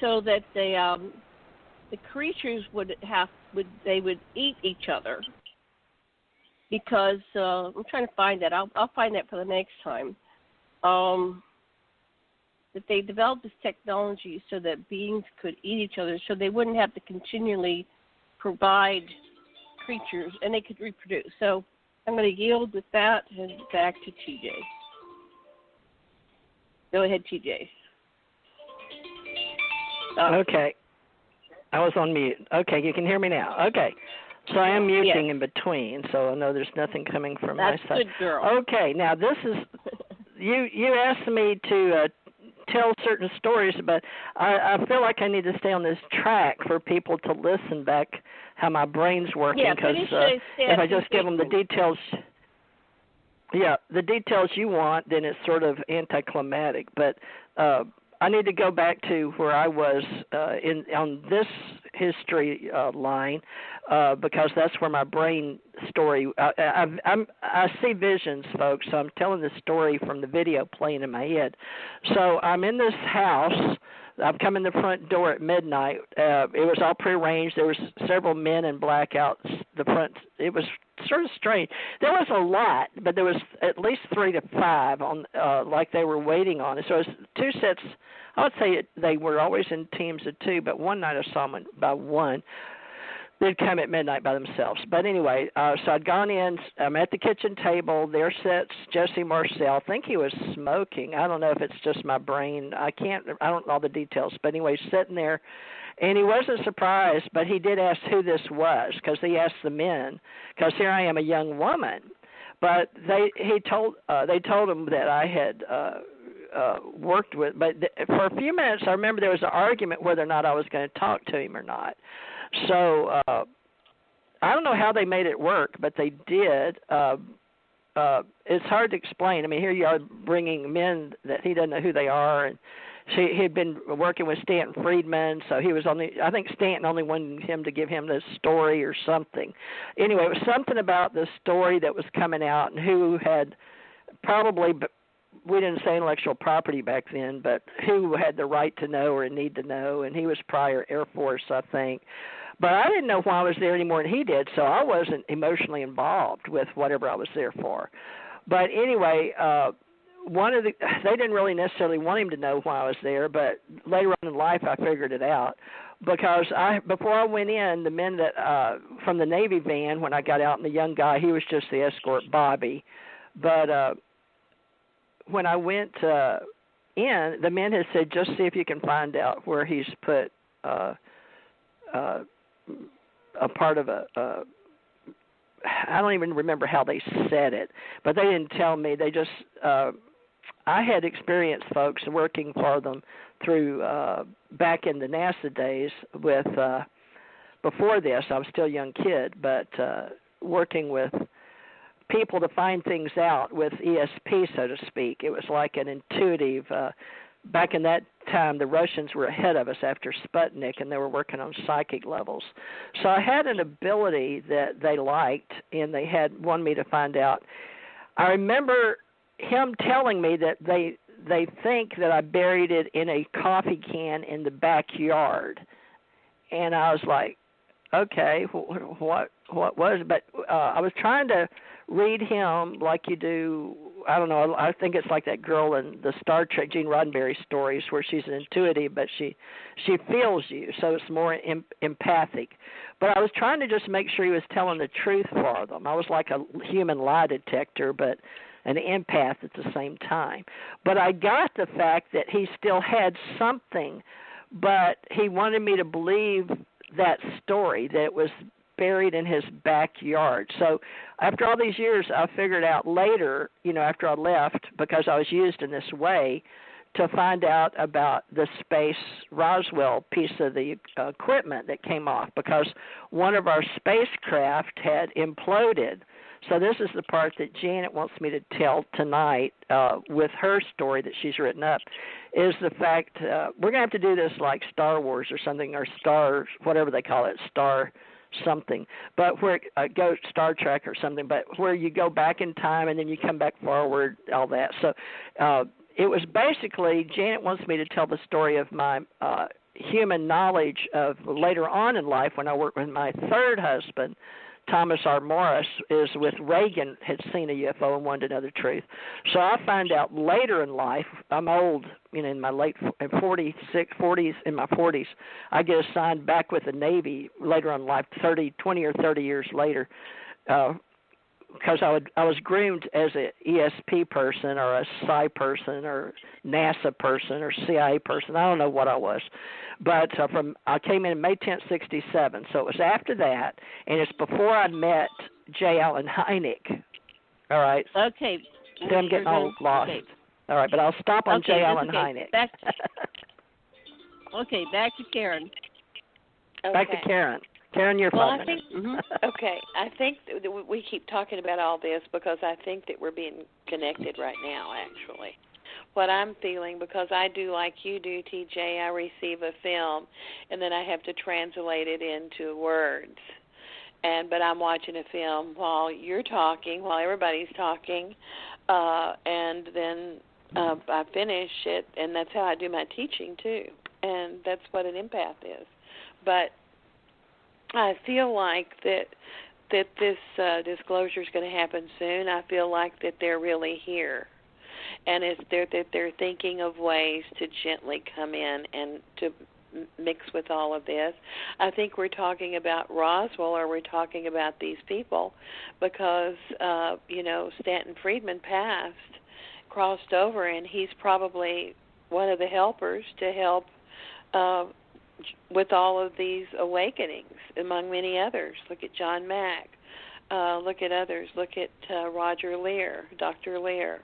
so that the creatures would eat each other, because I'm trying to find that. I'll find that for the next time. That they developed this technology so that beings could eat each other, so they wouldn't have to continually provide creatures, and they could reproduce. So I'm going to yield with that and back to TJ. Go ahead, TJ. Okay. I was on mute. Okay, you can hear me now. Okay. So I am muting in between, so I know there's nothing coming from my side. That's good, girl. Okay, now this is, you asked me to tell certain stories, but I feel like I need to stay on this track for people to listen back how my brain's working, because if I just give them the details, the details you want, then it's sort of anticlimactic. But I need to go back to where I was on this history line, because that's where my brain story. I see visions, folks. So I'm telling the story from the video playing in my head. So I'm in this house. I've come in the front door at midnight. It was all prearranged. There was several men in black out the front. It was sort of strange. There was a lot, but there was at least 3 to 5 on, like they were waiting on it. So it was 2 sets. I would say they were always in teams of 2, but one night I saw them by 1. They'd come at midnight by themselves. But anyway, so I'd gone in. I'm at the kitchen table. There sits Jesse Marcel. I think he was smoking. I don't know if it's just my brain. I don't know all the details. But anyway, sitting there. And he wasn't surprised, but he did ask who this was, because he asked the men, because here I am, a young woman. But they told him that I had worked with. But for a few minutes, I remember there was an argument whether or not I was going to talk to him or not. So I don't know how they made it work, but they did. It's hard to explain. I mean, here you are bringing men that he doesn't know who they are, and he'd been working with Stanton Friedman, so he was I think Stanton only wanted him to give him the story or something. Anyway, it was something about the story that was coming out, and who had probably, we didn't say intellectual property back then, but who had the right to know or need to know, and he was prior Air Force, I think. But I didn't know why I was there any more than he did, so I wasn't emotionally involved with whatever I was there for. But anyway, they didn't really necessarily want him to know why I was there, but later on in life I figured it out because before I went in, the men that from the Navy van when I got out, and the young guy, he was just the escort, Bobby, but when I went in, the men had said, just see if you can find out where he's put a part of I don't even remember how they said it, but they didn't tell me. They just, I had experienced folks working for them through, back in the NASA days with, before this, I was still a young kid, but working with people to find things out with ESP, so to speak. It was like an intuitive, back in that time, the Russians were ahead of us after Sputnik, and they were working on psychic levels. So I had an ability that they liked, and they wanted me to find out. I remember him telling me that they think that I buried it in a coffee can in the backyard, and I was like, okay, what was it? But I was trying to read him like you do. I don't know. I think it's like that girl in the Star Trek Gene Roddenberry stories where she's an intuitive, but she feels you, so it's more empathic. But I was trying to just make sure he was telling the truth for them. I was like a human lie detector, but an empath at the same time. But I got the fact that he still had something, but he wanted me to believe that story, that it was buried in his backyard. So after all these years, I figured out later, after I left, because I was used in this way, to find out about the space Roswell piece of the equipment that came off, because one of our spacecraft had imploded. So this is the part that Janet wants me to tell tonight with her story that she's written up, is the fact we're going to have to do this like Star Wars or something, or Star, whatever they call it, Star something, but where go Star Trek or something, but where you go back in time and then you come back forward, all that. So it was basically, Janet wants me to tell the story of my human knowledge of later on in life when I worked with my third husband, Thomas R. Morris, is with Reagan, had seen a UFO and wanted to know the truth. So I find out later in life, I'm old, in my late 40s, in my 40s, I get assigned back with the Navy later on in life, 20 or 30 years later, because I was groomed as an ESP person or a Psi person or NASA person or CIA person. I don't know what I was. But I came in May 10th, 1967. So it was after that, and it's before I met J. Allen Hynek. All right? Okay. See, I'm getting all lost. Okay. All right, but I'll stop on J. Allen Hynek. Back to Karen. Okay. Back to Karen. Karen, you're well, fine. I think, okay, I think that we keep talking about all this because I think that we're being connected right now, actually. What I'm feeling, because I do like you do, TJ, I receive a film, and then I have to translate it into words. But I'm watching a film while you're talking, while everybody's talking, and then I finish it, and that's how I do my teaching, too. And that's what an empath is. But I feel like that this disclosure is going to happen soon. I feel like that they're really here, and they're thinking of ways to gently come in and to mix with all of this. I think we're talking about Roswell, or we're talking about these people, because Stanton Friedman crossed over, and he's probably one of the helpers to help with all of these awakenings, among many others. Look at John Mack. Look at others. Look at Roger Lear, Dr. Lear,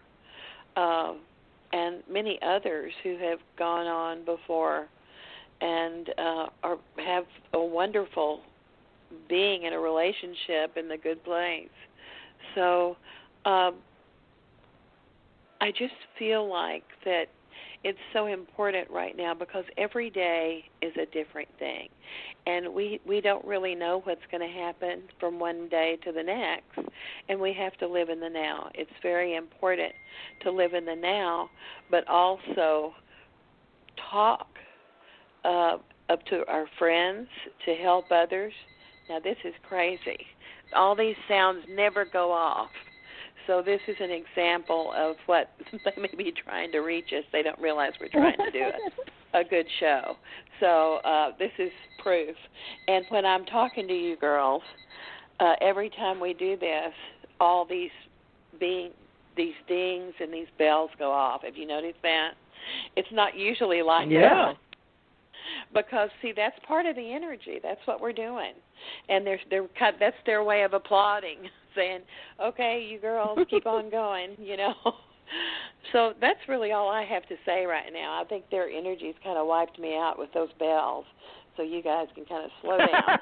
and many others who have gone on before and have a wonderful being in a relationship in the good place. So I just feel like that it's so important right now, because every day is a different thing, and we don't really know what's going to happen from one day to the next, and we have to live in the now. It's very important to live in the now, but also talk up to our friends to help others. Now, this is crazy. All these sounds never go off. so this is an example of what they may be trying to reach us. They don't realize we're trying to do a good show. So this is proof. And when I'm talking to you girls, every time we do this, all these dings and these bells go off. Have you noticed that? It's not usually like that. Because, see, that's part of the energy. That's what we're doing. And that's their way of applauding, saying, okay, you girls, keep on going, So that's really all I have to say right now. I think their energy's kind of wiped me out with those bells. So you guys can kind of slow down.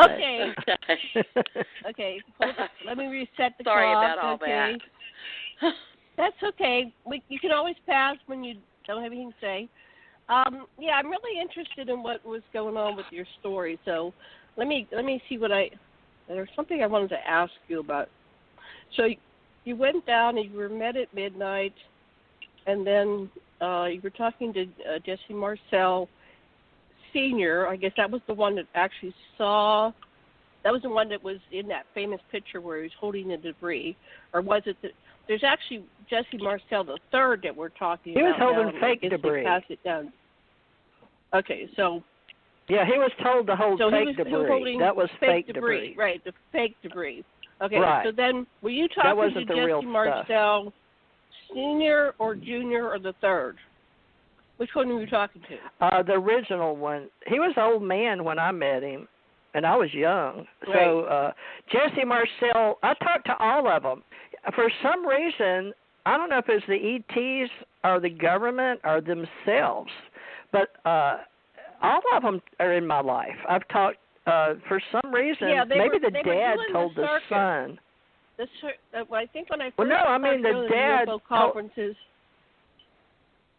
Okay. Okay. Hold on. Let me reset the Sorry clock. about all that. That's okay. You can always pass when you don't have anything to say. I'm really interested in what was going on with your story. So let me see there's something I wanted to ask you about. So you went down and you were met at midnight, and then you were talking to Jesse Marcel Sr. I guess that was the one that actually saw. That was the one that was in that famous picture where he was holding the debris, or was it that? There's actually Jesse Marcel III that we're talking about. He was holding fake debris. Pass it down. Okay, so. Yeah, he was told to hold fake debris. That was fake debris. Right, the fake debris. Okay, right. So then were you talking to Jesse Marcel Sr. or Jr. or the third? Which one were you talking to? The original one. He was an old man when I met him, and I was young. Right. So Jesse Marcel, I talked to all of them. For some reason, I don't know if it's the ETs or the government or themselves, but all of them are in my life. I've talked, for some reason, maybe the dad told the son. I think when I first the dad UFO conferences,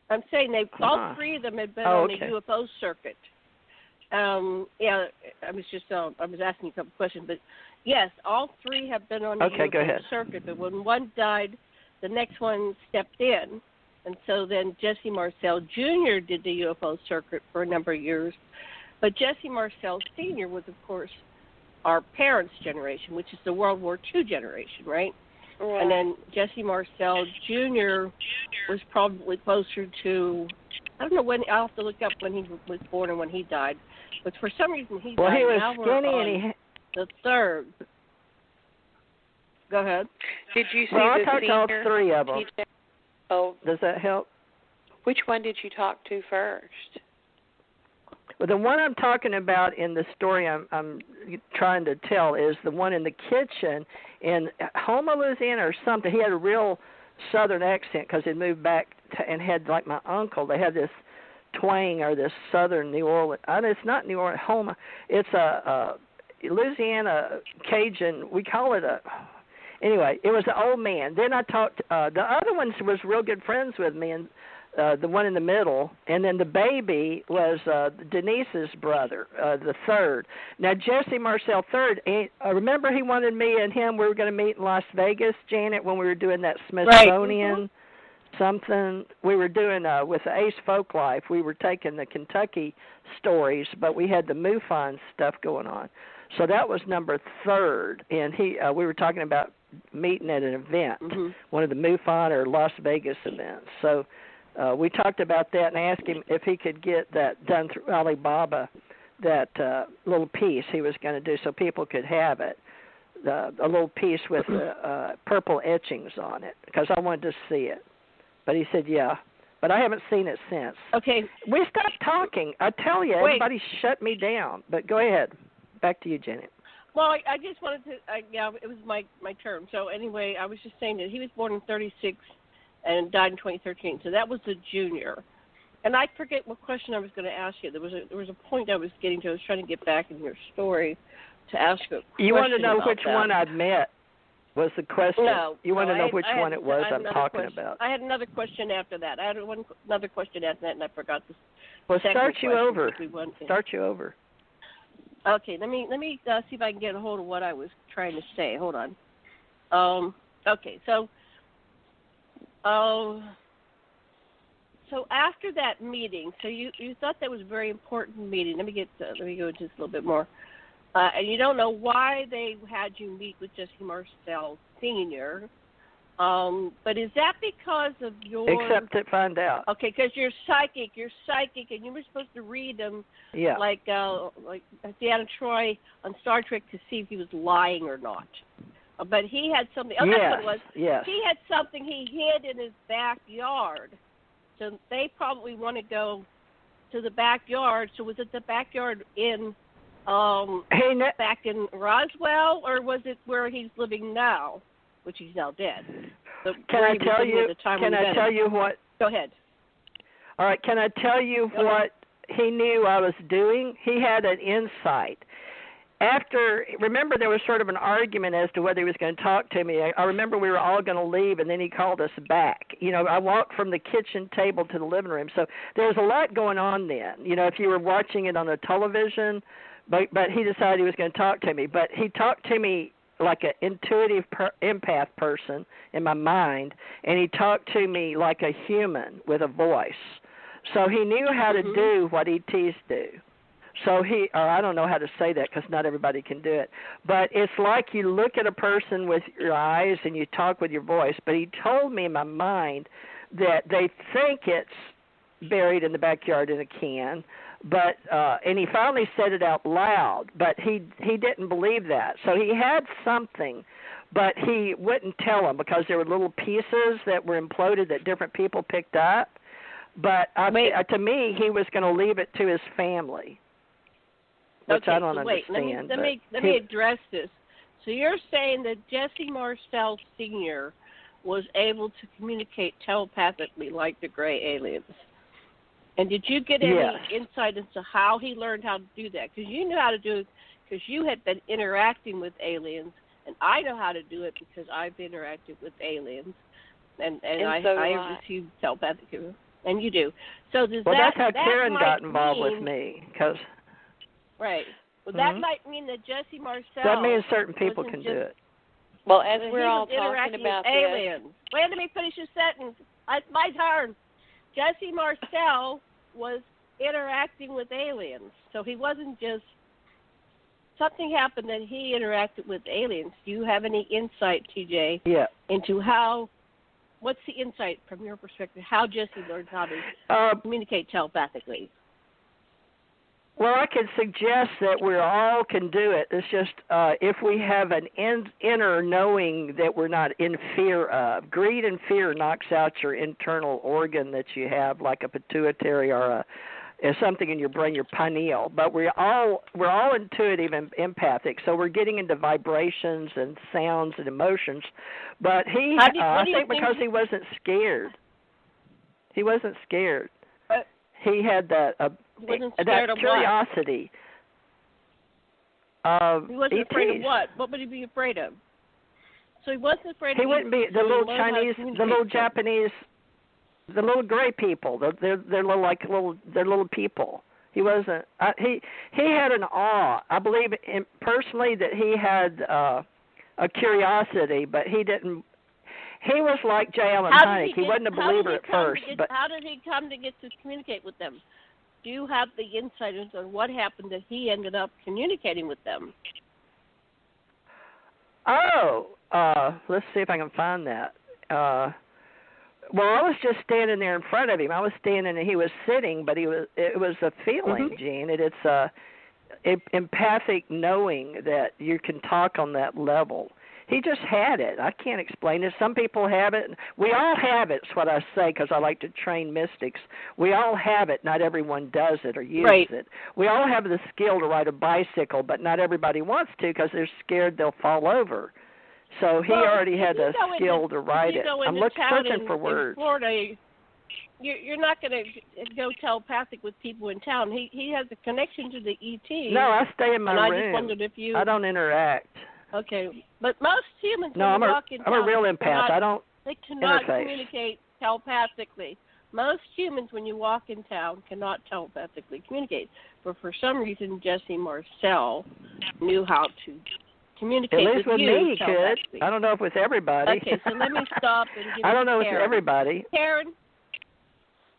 I'm saying all three of them had been on the UFO circuit. I was asking you a couple questions, but yes, all three have been on the UFO circuit. But when one died, the next one stepped in, and so then Jesse Marcel Jr. did the UFO circuit for a number of years. But Jesse Marcel Sr. was, of course, our parents' generation, which is the World War II generation, right? Right. And then Jesse Marcel Jr. was probably closer to, I don't know when, I'll have to look up when he was born and when he died. But for some reason he died. Well, he was now skinny and the third. Go ahead. Did you see I the talked to all three of them. Oh. Does that help? Which one did you talk to first? Well, the one I'm talking about in the story I'm trying to tell is the one in the kitchen in Houma, Louisiana or something. He had a real southern accent because he'd moved back and had, like my uncle, they had this twang or this southern New Orleans. It's not New Orleans, Houma. It's a Louisiana Cajun. We call it anyway, it was an old man. Then I talked, the other one was real good friends with me, and the one in the middle, and then the baby was Denise's brother, the third. Now, Jesse Marcel III, remember he wanted me and him, we were going to meet in Las Vegas, Janet, when we were doing that Smithsonian something. We were doing, with the Ace Folklife, we were taking the Kentucky stories, but we had the MUFON stuff going on. So that was number third, and we were talking about meeting at an event, one of the MUFON or Las Vegas events. So we talked about that and asked him if he could get that done through Alibaba, that little piece he was going to do so people could have it, a little piece with purple etchings on it, because I wanted to see it. But he said, yeah. But I haven't seen it since. Okay. We stopped talking. I tell you, everybody shut me down. But go ahead. Back to you, Janet. Well, I just wanted to, it was my turn. So anyway, I was just saying that he was born in 1936 and died in 2013. So that was the junior. And I forget what question I was going to ask you. There was a point I was getting to. I was trying to get back in your story to ask you a question. You want to know which that. one I'd met was the question? No. You want to know which one it was I'm talking about? I had another question after that. I had another question after that, and I forgot the start you over. Start you over. Okay, let me see if I can get a hold of what I was trying to say. Hold on. Okay, so after that meeting, so you thought that was a very important meeting. Let me go into this a little bit more. And you don't know why they had you meet with Jesse Marcel Sr., but is that because of your... Except to find out. Okay, because you're psychic, and you were supposed to read them like Deanna Troi on Star Trek to see if he was lying or not. But he had something... Oh, that's what it was. Yes. He had something he hid in his backyard. So they probably want to go to the backyard. So was it the backyard in... back in Roswell, or was it where he's living now, which he's now dead? Can I tell you what? Go ahead. All right, can I tell you what he knew I was doing? He had an insight. Remember there was sort of an argument as to whether he was going to talk to me. I remember we were all going to leave, and then he called us back. I walked from the kitchen table to the living room. So there was a lot going on then. If you were watching it on the television, but he decided he was going to talk to me. But he talked to me like an intuitive empath person in my mind, and he talked to me like a human with a voice. So he knew how to do what ETs do. So I don't know how to say that because not everybody can do it. But it's like you look at a person with your eyes and you talk with your voice. But he told me in my mind that they think it's buried in the backyard in a can. But and he finally said it out loud, but he didn't believe that. So he had something, but he wouldn't tell them because there were little pieces that were imploded that different people picked up. But to me, he was going to leave it to his family, which I don't understand. Let me address this. So you're saying that Jesse Marcel Sr. was able to communicate telepathically like the gray aliens. And did you get any insight into how he learned how to do that? Because you knew how to do it because you had been interacting with aliens, and I know how to do it because I've interacted with aliens, and I received telepathic, and you do. So that's how Karen got involved with me. Right. Well, that might mean that Jesse Marcel... That means certain people can do it. Well, as we're all talking about aliens. Wait, let me finish this sentence. It's my turn. Jesse Marcel was interacting with aliens. So he wasn't just... Something happened that he interacted with aliens. Do you have any insight, TJ, into how... What's the insight from your perspective, how Jesse learned how to communicate telepathically? Well, I can suggest that we all can do it. It's just if we have an inner knowing that we're not in fear of. Greed and fear knocks out your internal organ that you have, like a pituitary or something in your brain, your pineal. But we're all intuitive and empathic, so we're getting into vibrations and sounds and emotions. But I think because he wasn't scared. He wasn't scared. He had that curiosity. He wasn't afraid of what? What would he be afraid of? So he wasn't afraid of... He wouldn't be the little Chinese, the little Japanese, the little gray people. They're little people. He wasn't. He had an awe. I believe personally that he had a curiosity, but he didn't. He was like J. Allen Hynek. He wasn't a believer at first. But how did he come to get to communicate with them? Do you have the insight into what happened that he ended up communicating with them? Let's see if I can find that. Well, I was just standing there in front of him. I was standing and he was sitting, but it was a feeling, Jean. It's a empathic knowing that you can talk on that level. He just had it. I can't explain it. Some people have it. We all have it, is what I say, because I like to train mystics. We all have it. Not everyone does it or uses it. We all have the skill to ride a bicycle, but not everybody wants to because they're scared they'll fall over. So he already had the skill to ride it. I'm searching for words. In Florida, you're not going to go telepathic with people in town. He has a connection to the ET. No, I stay in my room. I just wondered if you... I don't interact. Okay, but most humans I'm walk in town, a real empath. They cannot interface. Communicate telepathically. Most humans, when you walk in town, cannot telepathically communicate. But for some reason, Jesse Marcel knew how to communicate at least with you me, kid. I don't know if with everybody. Okay, so let me stop and give I don't know Karen. with everybody. Karen?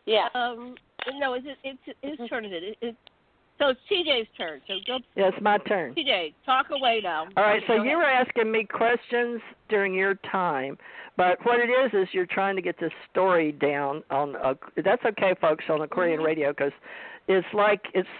Yeah. No, it's his turn. So it's TJ's turn. So go. Yeah, it's my turn. TJ, talk away now. All right, so Go you ahead. were asking me questions during your time, but what it is you're trying to get this story down on. That's okay, folks, on Aquarian Radio, because it's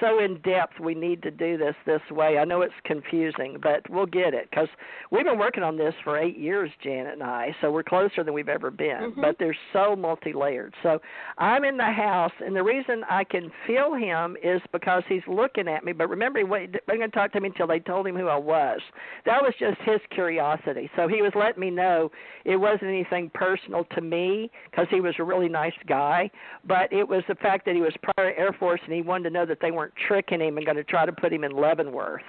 so in depth. We need to do this way. I know it's confusing, but we'll get it because we've been working on this for 8 years, Janet and I. So we're closer than we've ever been. But they're so multi-layered. So I'm in the house, and the reason I can feel him is because he's looking at me. But remember, he wasn't going to talk to me until they told him who I was. That was just his curiosity. So he was letting me know it wasn't anything personal to me because he was a really nice guy, but it was the fact that he was prior Air Force and he wanted to know that they weren't tricking him and going to try to put him in Leavenworth.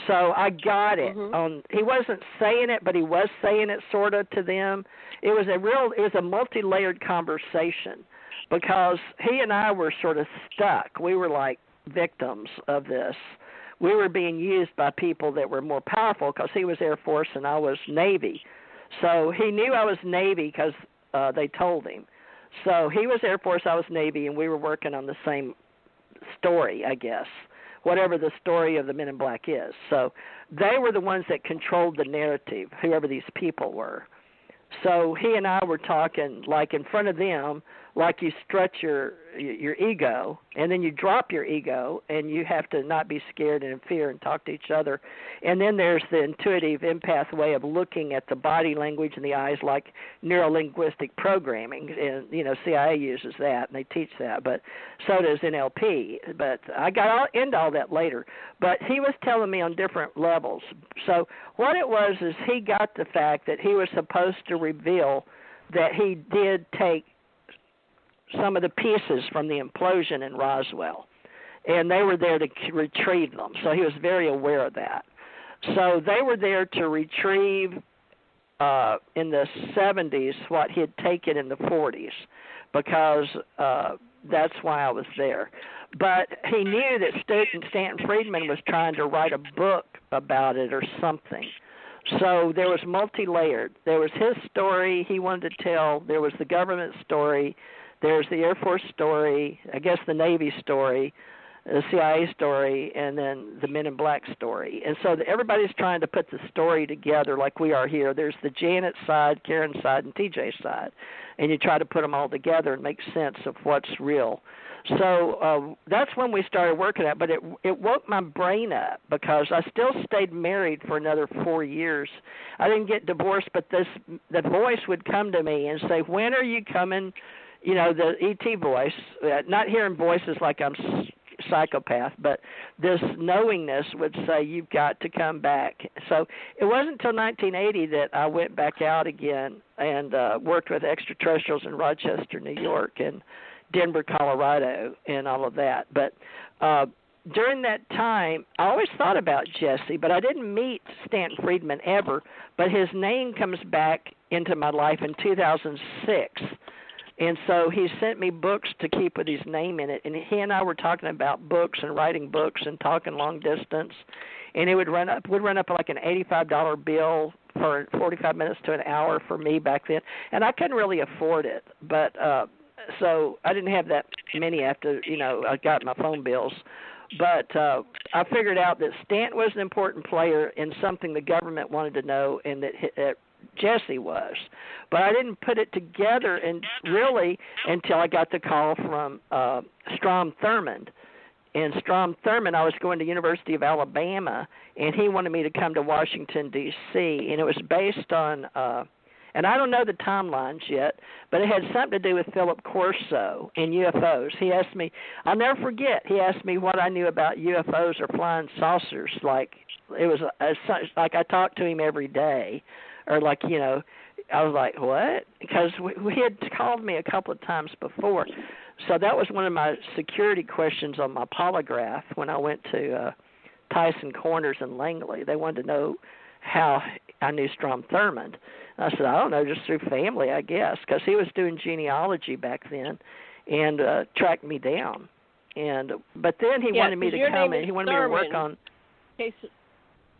So I got it. He wasn't saying it, but he was saying it sort of to them. It was a multi-layered conversation because he and I were sort of stuck. We were like victims of this. We were being used by people that were more powerful because he was Air Force and I was Navy. So he knew I was Navy because they told him. So he was Air Force, I was Navy, and we were working on the same story, I guess, whatever the story of the Men in Black is. So they were the ones that controlled the narrative, whoever these people were. So he and I were talking like in front of them, like you stretch your ego, and then you drop your ego, and you have to not be scared and in fear and talk to each other. And then there's the intuitive empath way of looking at the body language and the eyes, like neuro-linguistic programming. And, CIA uses that, and they teach that, but so does NLP. But I got into all that later. But he was telling me on different levels. So what it was is he got the fact that he was supposed to reveal that he did take some of the pieces from the implosion in Roswell, and they were there to retrieve them. So he was very aware of that. So they were there to retrieve in the 70s what he had taken in the 40s because that's why I was there. But he knew that Stanton Friedman was trying to write a book about it or something. So there was multi-layered. There was his story he wanted to tell. There was the government story. There's the Air Force story, I guess the Navy story, the CIA story, and then the Men in Black story. And so everybody's trying to put the story together like we are here. There's the Janet side, Karen side, and TJ side. And you try to put them all together and make sense of what's real. So that's when we started working at, but it woke my brain up because I still stayed married for another 4 years. I didn't get divorced, but the voice would come to me and say, when are you coming? The ET voice, not hearing voices like I'm psychopath, but this knowingness would say, you've got to come back. So it wasn't until 1980 that I went back out again and worked with extraterrestrials in Rochester, New York, and Denver, Colorado, and all of that. But during that time, I always thought about Jesse, but I didn't meet Stanton Friedman ever, but his name comes back into my life in 2006. And so he sent me books to keep with his name in it, and he and I were talking about books and writing books and talking long distance, and it would run up like an $85 bill for 45 minutes to an hour for me back then, and I couldn't really afford it, but so I didn't have that many after I got my phone bills. But I figured out that Stant was an important player in something the government wanted to know, and that Jesse was. But I didn't put it together really until I got the call from Strom Thurmond. And Strom Thurmond, I was going to University of Alabama, and he wanted me to come to Washington, D.C., and it was based on and I don't know the timelines yet, but it had something to do with Philip Corso and UFOs. He asked me, I'll never forget, he asked me what I knew about UFOs or flying saucers. Like, it was like I talked to him every day, or like, I was like, what? Because he had called me a couple of times before. So that was one of my security questions on my polygraph when I went to Tyson Corners in Langley. They wanted to know how I knew Strom Thurmond. I said, I don't know, just through family, I guess, because he was doing genealogy back then and tracked me down. But then he wanted me to come and he wanted me to work on. Okay, so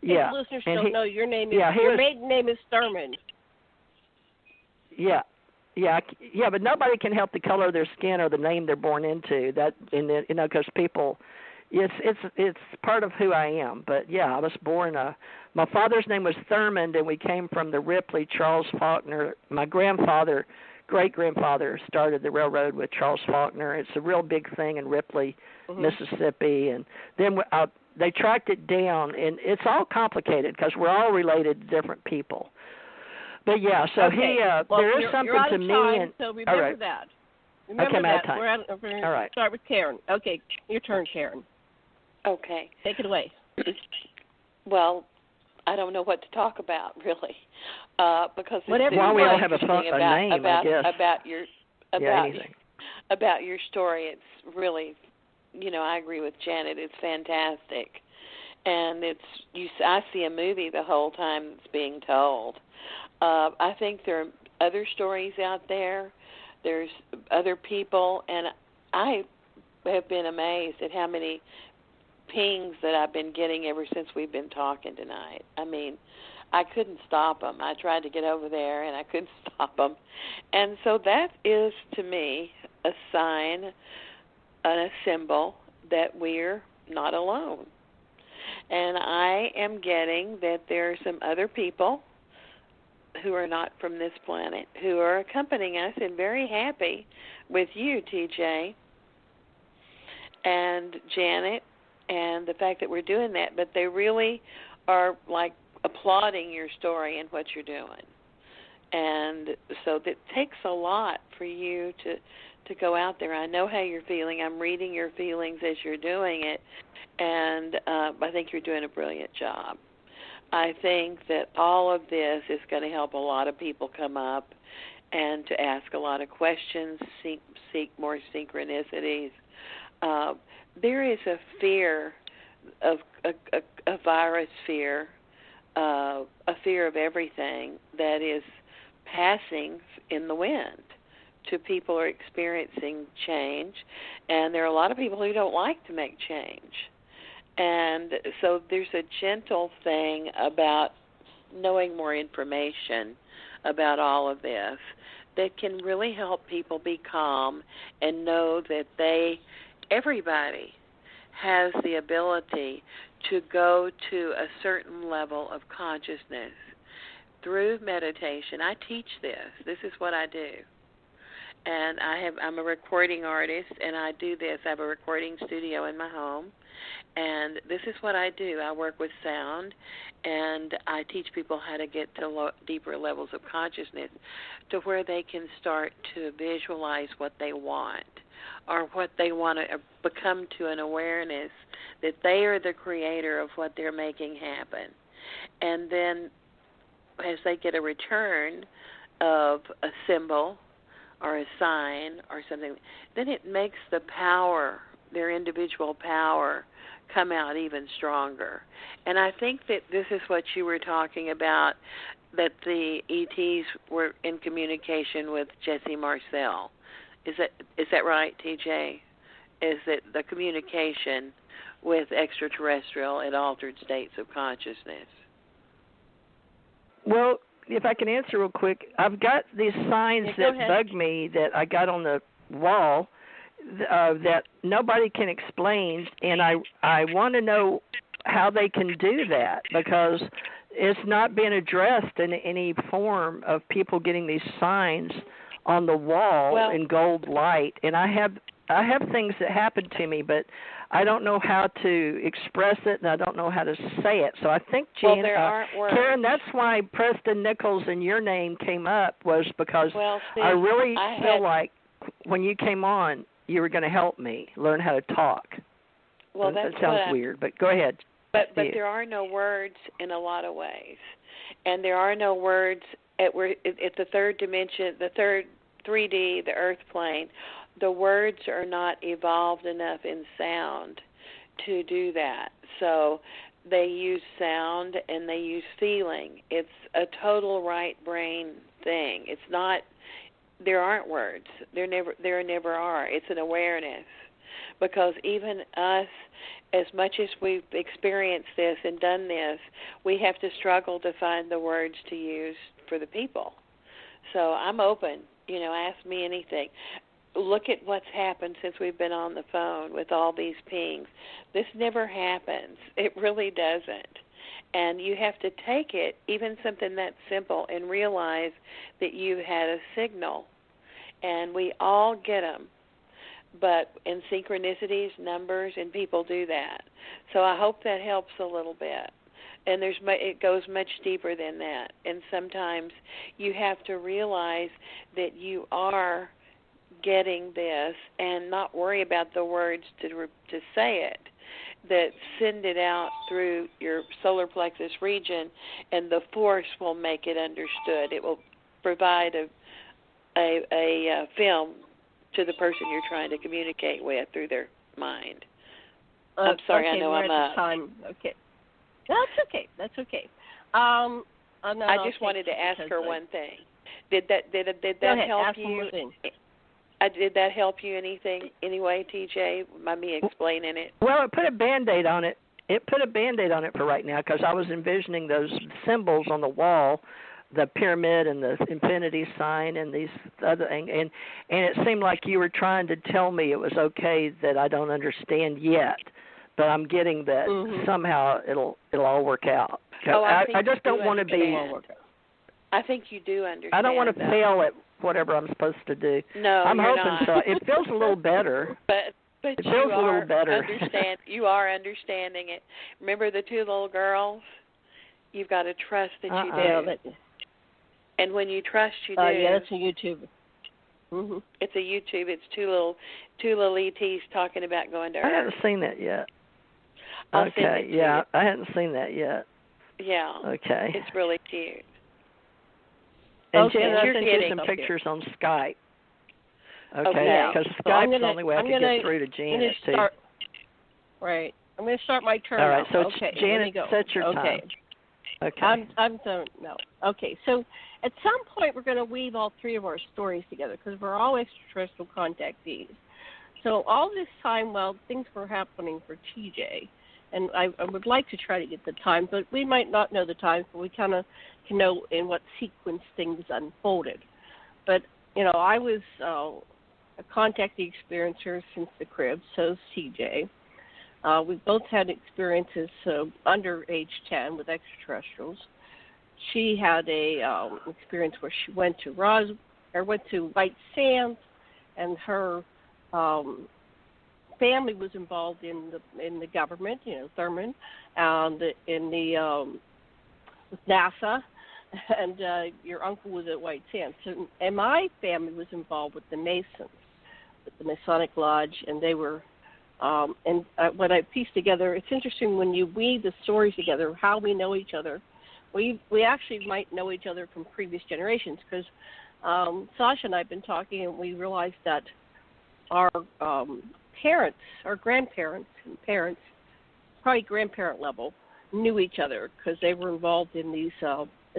listeners don't know your name. Your maiden name is Thurmond. Yeah, but nobody can help the color of their skin or the name they're born into. That, because people, it's part of who I am. But yeah, I was born. My father's name was Thurmond, and we came from the Ripley Charles Faulkner. My grandfather, great-grandfather, started the railroad with Charles Faulkner. It's a real big thing in Ripley, Mississippi, and then they tracked it down, and it's all complicated because we're all related to different people. But yeah, so there is something to me. And so remember that. Remember that. We're going to start with Karen. Okay, your turn, Karen. Okay. Take it away. Well, I don't know what to talk about, really, because why we all have a name, about, I guess. About your story. It's really, I agree with Janet. It's fantastic, and I see a movie the whole time it's being told. I think there are other stories out there. There's other people, and I have been amazed at how many pings that I've been getting ever since we've been talking tonight. I mean, I couldn't stop them. I tried to get over there, and I couldn't stop them. And so that is, to me, a sign and a symbol that we're not alone. And I am getting that there are some other people who are not from this planet who are accompanying us and very happy with you, TJ, and Janet, and the fact that we're doing that, but they really are like applauding your story and what you're doing. And so it takes a lot for you to go out there. I know how you're feeling. I'm reading your feelings as you're doing it, and I think you're doing a brilliant job. I think that all of this is going to help a lot of people come up and to ask a lot of questions, seek more synchronicities. There is a fear of a virus fear, a fear of everything that is passing in the wind to people who are experiencing change, and there are a lot of people who don't like to make change. And so there's a gentle thing about knowing more information about all of this that can really help people be calm and know that everybody has the ability to go to a certain level of consciousness through meditation. I teach this. This is what I do. And I'm a recording artist, and I do this. I have a recording studio in my home, and this is what I do. I work with sound, and I teach people how to get to deeper levels of consciousness to where they can start to visualize what they want or what they want to become to an awareness that they are the creator of what they're making happen. And then as they get a return of a symbol or a sign or something, then it makes the power, their individual power, come out even stronger. And I think that this is what you were talking about, that the ETs were in communication with Jesse Marcel. Is that right, TJ? Is that the communication with extraterrestrial and altered states of consciousness? Well, if I can answer real quick, I've got these signs that bug me that I got on the wall that nobody can explain, and I want to know how they can do that, because it's not being addressed in any form of people getting these signs on the wall in gold light. And I have things that happen to me, but I don't know how to express it, and I don't know how to say it. So I think, Karen, that's why Preston Nichols and your name came up, was because I really feel like when you came on, you were going to help me learn how to talk. Well, that sounds weird, but go ahead. But there are no words in a lot of ways, and there are no words at the third dimension, the third 3D, the Earth plane. The words are not evolved enough in sound to do that. So they use sound and they use feeling. It's a total right brain thing. It's not. There aren't words. There never are. It's an awareness, because even us, as much as we've experienced this and done this, we have to struggle to find the words to use for the people. So I'm open. Ask me anything. look at what's happened since we've been on the phone with all these pings. This never happens. It really doesn't. And you have to take it, even something that simple, and realize that you had a signal. And we all get them. But in synchronicities, numbers, and people do that. So I hope that helps a little bit. And it goes much deeper than that. And sometimes you have to realize that you are getting this and not worry about the words to say it. That send it out through your solar plexus region, and the force will make it understood. It will provide a film to the person you're trying to communicate with through their mind. I'm sorry, okay, I know I'm up. Time. Okay. That's okay. I just wanted to ask her one thing. Did that help you? Did that help you anyway, TJ? Mind me explaining it? Well, it put a Band-Aid on it. It put a Band-Aid on it for right now, because I was envisioning those symbols on the wall, the pyramid and the infinity sign and these other things, and it seemed like you were trying to tell me it was okay that I don't understand yet, but I'm getting that somehow it'll all work out. I just don't want to be. I think you do understand. I don't want to fail at whatever I'm supposed to do. No, I'm you're hoping not. so. It feels a little better. But it feels a little better. You are understanding it. Remember the two little girls? You've got to trust that you do. And when you trust, you do. Yeah, that's a YouTube. Mm-hmm. It's a YouTube. It's two little ETs talking about going to Earth. I haven't seen that yet. I'll send it to you. I hadn't seen that yet. Yeah. Okay. It's really cute. And Jen, I sent you some pictures on Skype. Okay, because Skype's the only way I can get through to Janet, too. Right. I'm going to start my turn. All right, so Janet, set your time. Okay. I'm done. No. Okay, so at some point we're going to weave all three of our stories together, because we're all extraterrestrial contactees. So all this time, while things were happening for TJ, and I would like to try to get the time, but we might not know the time, but we kind of can know in what sequence things unfolded. But, I was a contactee experiencer since the crib, so is TJ. We both had experiences under age 10 with extraterrestrials. She had a experience where she went to White Sands, and her family was involved in the government, Thurman, and with NASA, and your uncle was at White Sands. And my family was involved with the Masons, with the Masonic Lodge, and they were. What I pieced together, it's interesting when you weave the stories together, how we know each other. We actually might know each other from previous generations, because Sasha and I have been talking, and we realized that our parents, our grandparents and parents, probably grandparent level, knew each other because they were involved in these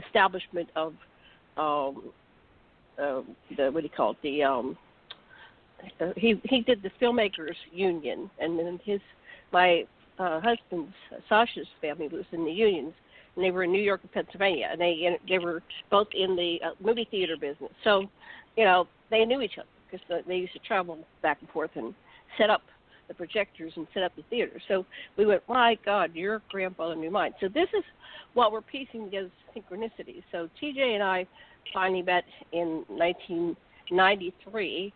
establishment of he did the filmmakers union, and then my husband's Sasha's family was in the unions, and they were in New York and Pennsylvania, and they were both in the movie theater business. So, they knew each other because they used to travel back and forth and set up the projectors and set up the theater. So we went, my God, your grandfather knew mine. So this is what we're piecing together, synchronicities. So TJ and I finally met in 1993.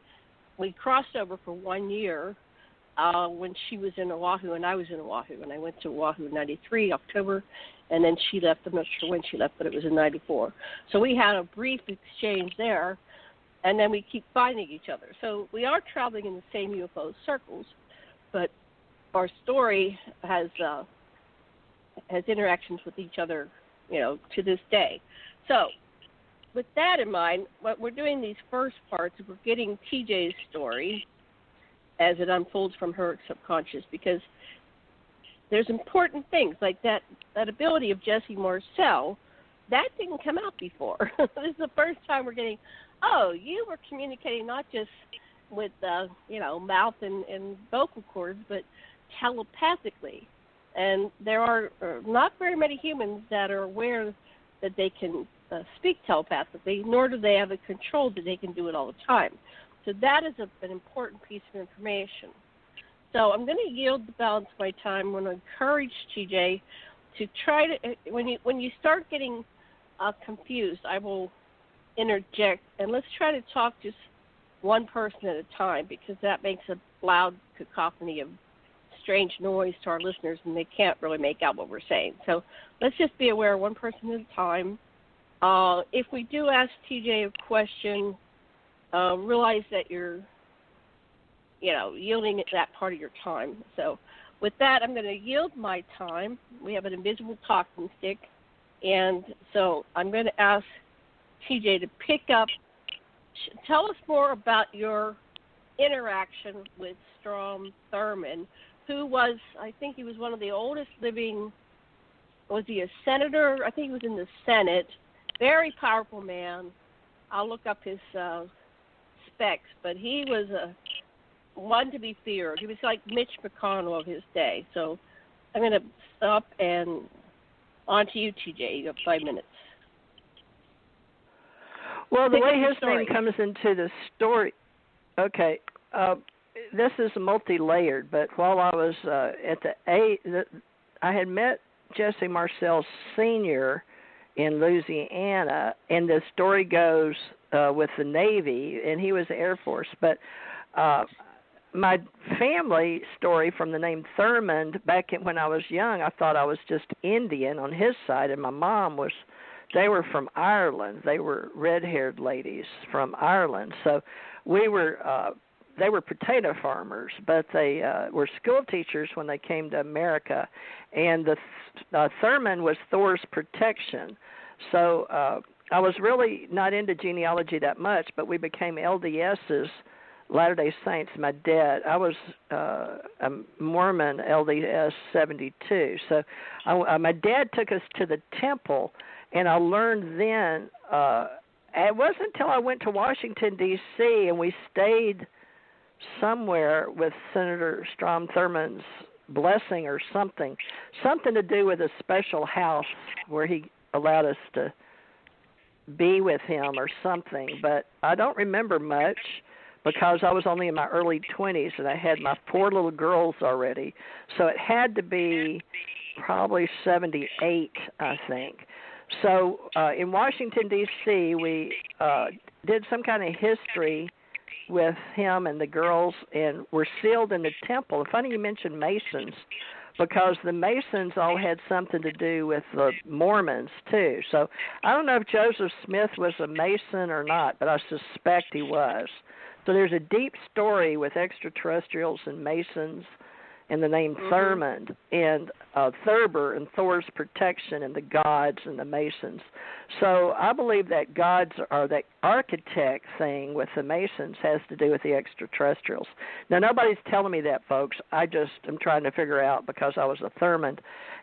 We crossed over for 1 year when she was in Oahu and I was in Oahu. And I went to Oahu in 93, October, and then she left. I'm not sure when she left, but it was in 94. So we had a brief exchange there, and then we keep finding each other. So we are traveling in the same UFO circles, but our story has interactions with each other, to this day. So with that in mind, what we're doing these first parts, we're getting TJ's story as it unfolds from her subconscious, because there's important things like that ability of Jesse Marcel, that didn't come out before. This is the first time we're getting, you were communicating not just with, mouth and vocal cords, but telepathically. And there are not very many humans that are aware that they can speak telepathically, nor do they have the control that they can do it all the time. So that is an important piece of information. So I'm going to yield the balance of my time. I'm going to encourage TJ to try to, when you start getting confused, I will interject, and let's try to talk just one person at a time, because that makes a loud cacophony of strange noise to our listeners, and they can't really make out what we're saying. So let's just be aware, one person at a time. If we do ask TJ a question, realize that you're, yielding that part of your time. So with that, I'm going to yield my time. We have an invisible talking stick, and so I'm going to ask TJ to pick up. Tell us more about your interaction with Strom Thurmond, who was, I think he was one of the oldest living, was he a senator? I think he was in the Senate. Very powerful man. I'll look up his specs, but he was one to be feared. He was like Mitch McConnell of his day. So I'm going to stop, and on to you, TJ. You have 5 minutes. Well, the way his name comes into the story, okay, this is multi-layered, but while I was I had met Jesse Marcel Sr. in Louisiana, and the story goes with the Navy, and he was the Air Force, but my family story from the name Thurmond, when I was young, I thought I was just Indian on his side, and my mom they were from Ireland. They were red-haired ladies from Ireland. So they were potato farmers, but they were school teachers when they came to America. And the Thurmond was Thor's protection. So I was really not into genealogy that much, but we became LDSs, Latter-day Saints. My dad, I was a Mormon LDS 72. So my dad took us to the temple, and I learned then, it wasn't until I went to Washington, D.C., and we stayed somewhere with Senator Strom Thurmond's blessing or something to do with a special house where he allowed us to be with him or something. But I don't remember much because I was only in my early 20s, and I had my 4 little girls already. So it had to be probably 78, I think. So in Washington, D.C., we did some kind of history with him and the girls, and were sealed in the temple. It's funny you mentioned Masons, because the Masons all had something to do with the Mormons, too. So I don't know if Joseph Smith was a Mason or not, but I suspect he was. So there's a deep story with extraterrestrials and Masons, and the name Thurmond, and Thurber, and Thor's protection, and the gods and the Masons. So I believe that gods, or that architect thing with the Masons, has to do with the extraterrestrials. Now, nobody's telling me that, folks. I just am trying to figure out, because I was a Thurmond,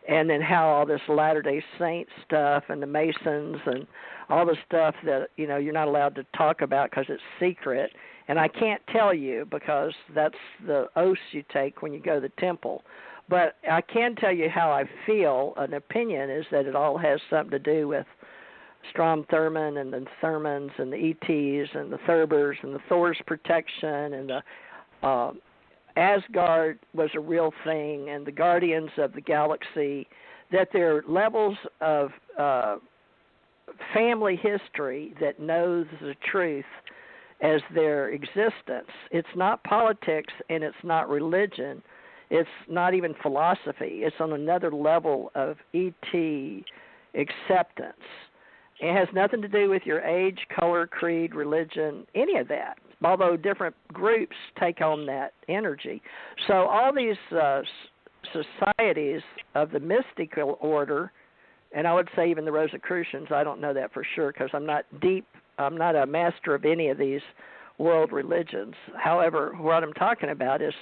and then how all this Latter-day Saint stuff and the Masons and all the stuff that, you're not allowed to talk about because it's secret. And I can't tell you, because that's the oaths you take when you go to the temple. But I can tell you how I feel. An opinion is that it all has something to do with Strom Thurmond and the Thurmonds and the ETs and the Thurbers and the Thor's protection, and the Asgard was a real thing, and the Guardians of the Galaxy, that there are levels of family history that knows the truth as their existence. It's not politics, and it's not religion. It's not even philosophy. It's on another level of ET acceptance. It has nothing to do with your age, color, creed, religion, any of that, although different groups take on that energy. So all these societies of the mystical order, and I would say even the Rosicrucians, I don't know that for sure because I'm not a master of any of these world religions. However, what I'm talking about is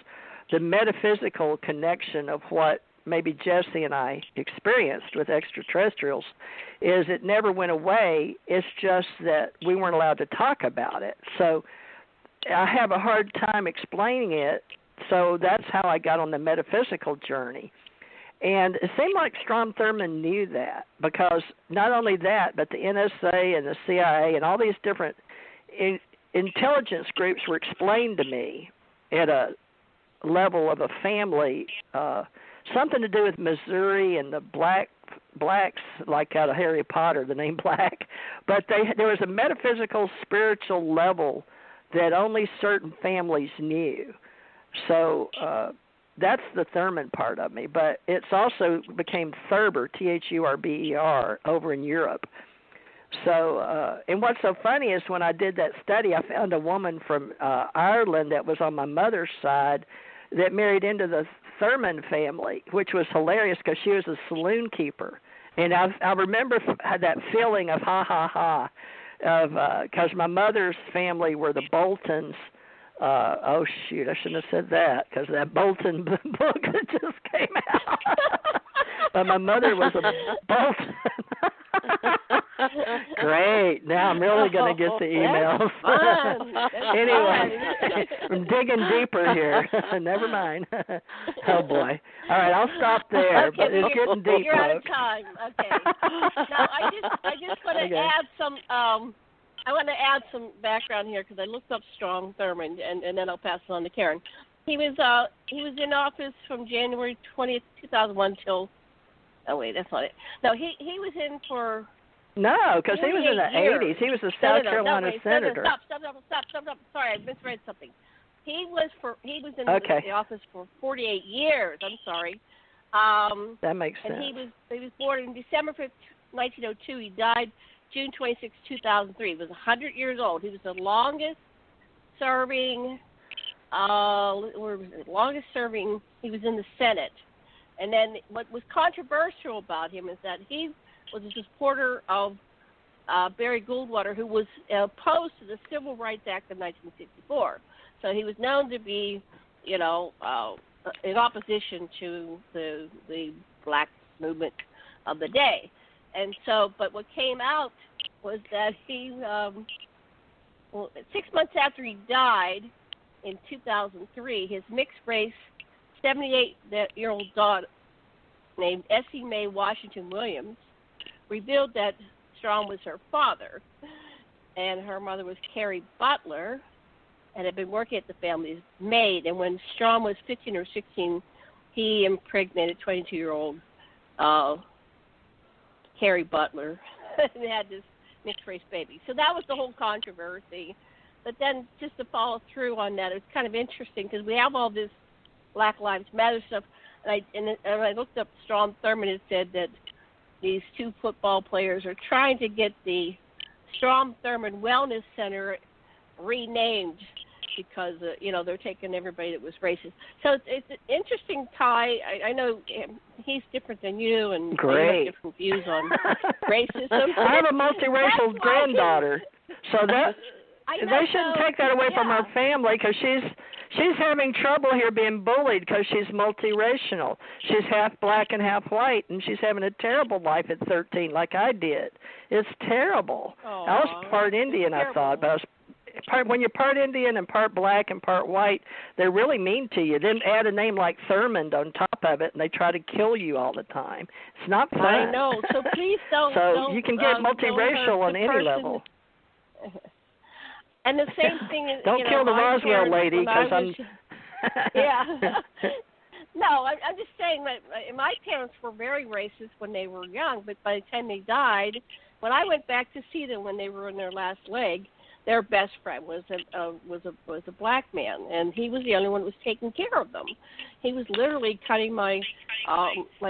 the metaphysical connection of what maybe Jesse and I experienced with extraterrestrials is it never went away. It's just that we weren't allowed to talk about it. So I have a hard time explaining it. So that's how I got on the metaphysical journey. And it seemed like Strom Thurmond knew that, because not only that, but the NSA and the CIA and all these different intelligence groups were explained to me at a level of a family, something to do with Missouri and the blacks, like out of Harry Potter, the name Black. But there was a metaphysical, spiritual level that only certain families knew. So that's the Thurman part of me. But it's also became Thurber, Thurber, over in Europe. So, and what's so funny is when I did that study, I found a woman from Ireland that was on my mother's side that married into the Thurman family, which was hilarious because she was a saloon keeper. And I remember had that feeling of ha, ha, ha, of because my mother's family were the Boltons. Oh, shoot, I shouldn't have said that because that Bolton book that just came out. But my mother was a Bolton. Great. Now I'm really going to get the emails. Anyway, I'm digging deeper here. Never mind. Oh, boy. All right, I'll stop there. Okay, but it's getting deep, you're out of folks. time. Okay. Now, I just want to add some I want to add some background here because I looked up Strom Thurmond, and then I'll pass it on to Karen. He was in office from January 20th, 2001 till. Oh wait, that's not it. No, he was in for. No, because he was in the 80s. He was a South Carolina senator. Stop. Sorry, I misread something. He was in the office for 48 years. I'm sorry. That makes and sense. He was born in December 5th, 1902. He died June 26, 2003. He was 100 years old. He was the longest serving. He was in the Senate. And then what was controversial about him is that he was a supporter of Barry Goldwater, who was opposed to the Civil Rights Act of 1964. So he was known to be, in opposition to the black movement of the day. And so, but what came out was that he, 6 months after he died in 2003, his mixed-race 78-year-old daughter named Essie Mae Washington Williams revealed that Strom was her father, and her mother was Carrie Butler, and had been working at the family's maid. And when Strom was 15 or 16, he impregnated 22-year-old Carrie Butler and had this mixed-race baby. So that was the whole controversy. But then just to follow through on that, it's kind of interesting because we have all this Black Lives Matter stuff. And I looked up Strom Thurmond. It said that these two football players are trying to get the Strom Thurmond Wellness Center renamed because, they're taking everybody that was racist. So it's an interesting tie. I know he's different than you, and you have different views on racism. I have a multiracial granddaughter, so that they shouldn't take that away from her family because she's having trouble here being bullied because she's multiracial. She's half black and half white, and she's having a terrible life at 13 like I did. It's terrible. Aww, I was part Indian, I thought, but when you're part Indian and part black and part white, they're really mean to you. Then add a name like Thurmond on top of it, and they try to kill you all the time. It's not fun. I know. So please don't. So you can get multiracial on any level. And the same thing is, don't kill the Roswell lady because I'm. Yeah. No, I'm just saying that my parents were very racist when they were young, but by the time they died, when I went back to see them when they were in their last leg, their best friend was a black man, and he was the only one who was taking care of them. He was literally cutting my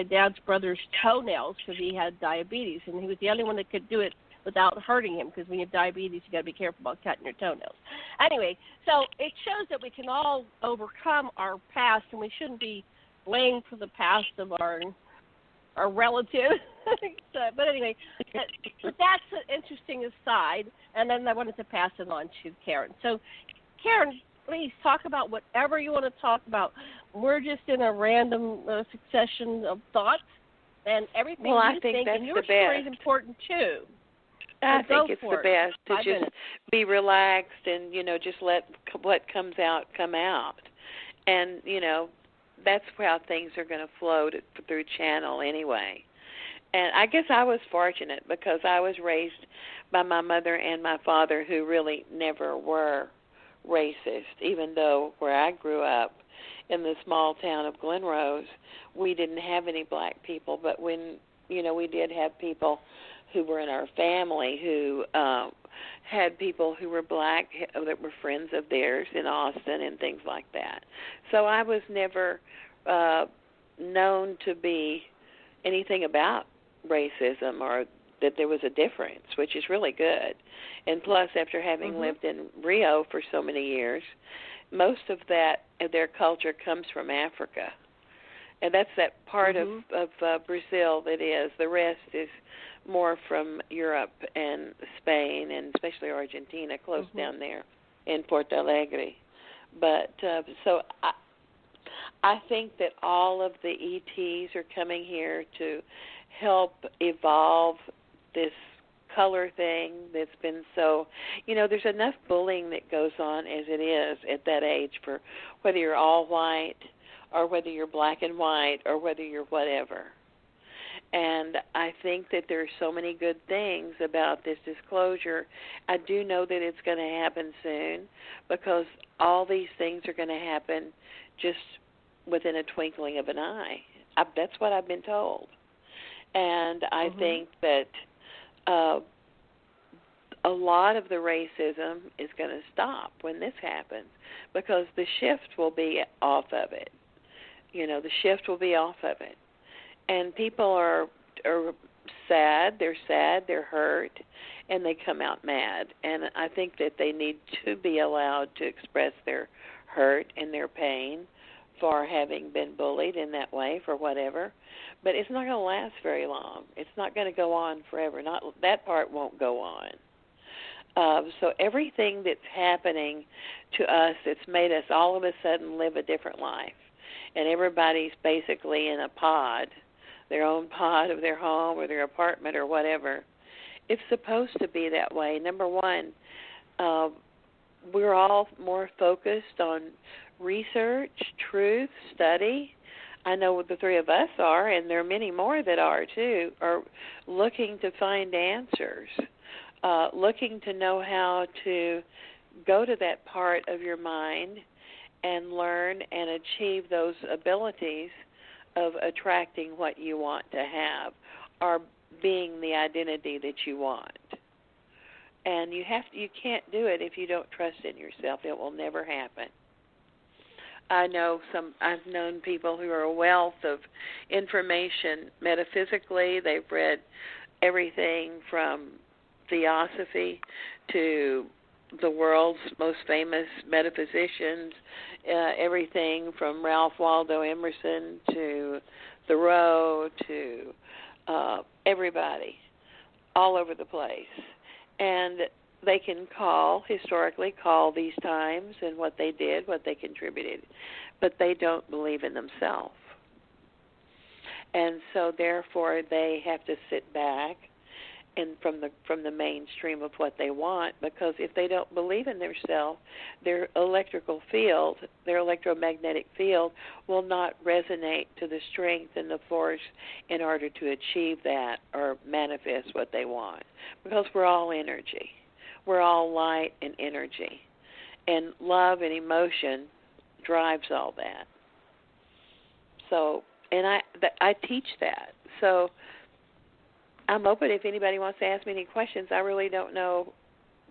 dad's brother's toenails because he had diabetes, and he was the only one that could do it without hurting him, because when you have diabetes, you got to be careful about cutting your toenails. Anyway, so it shows that we can all overcome our past, and we shouldn't be blamed for the past of our relatives. But anyway, but that's an interesting aside, and then I wanted to pass it on to Karen. So, Karen, please talk about whatever you want to talk about. We're just in a random succession of thoughts, and everything you think and your story is important too. I think it's the best to just be relaxed and, just let what comes out come out. And, that's how things are going to flow through channel anyway. And I guess I was fortunate because I was raised by my mother and my father who really never were racist, even though where I grew up in the small town of Glen Rose, we didn't have any black people. But when, we did have people who were in our family who had people who were black that were friends of theirs in Austin and things like that. So I was never known to be anything about racism or that there was a difference, which is really good. And plus, after having lived in Rio for so many years, most of their culture comes from Africa. And that's that part of Brazil that is. The rest is more from Europe and Spain and especially Argentina, close down there in Porto Alegre. But so I think that all of the ETs are coming here to help evolve this color thing that's been so, there's enough bullying that goes on as it is at that age for whether you're all white or whether you're black and white or whether you're whatever. And I think that there are so many good things about this disclosure. I do know that it's going to happen soon because all these things are going to happen just within a twinkling of an eye. That's what I've been told. And I think that a lot of the racism is going to stop when this happens because the shift will be off of it. The shift will be off of it. And people are sad, they're hurt, and they come out mad. And I think that they need to be allowed to express their hurt and their pain for having been bullied in that way for whatever. But it's not going to last very long. It's not going to go on forever. That part won't go on. So everything that's happening to us that's made us all of a sudden live a different life, and everybody's basically in a pod, their own pod of their home or their apartment or whatever, it's supposed to be that way. Number one, we're all more focused on research, truth, study. I know the three of us are, and there are many more that are too, are looking to find answers, looking to know how to go to that part of your mind and learn and achieve those abilities of attracting what you want to have or being the identity that you want. And you can't do it if you don't trust in yourself. It will never happen. I've known people who are a wealth of information metaphysically. They've read everything from theosophy to the world's most famous metaphysicians, everything from Ralph Waldo Emerson to Thoreau to everybody, all over the place. And they can historically call these times and what they did, what they contributed, but they don't believe in themselves. And so therefore they have to sit back and from the mainstream of what they want, because if they don't believe in themselves, their electrical field, their electromagnetic field will not resonate to the strength and the force in order to achieve that or manifest what they want, because we're all energy. We're all light and energy, and love and emotion drives all that. So, and I teach that. So I'm open if anybody wants to ask me any questions. I really don't know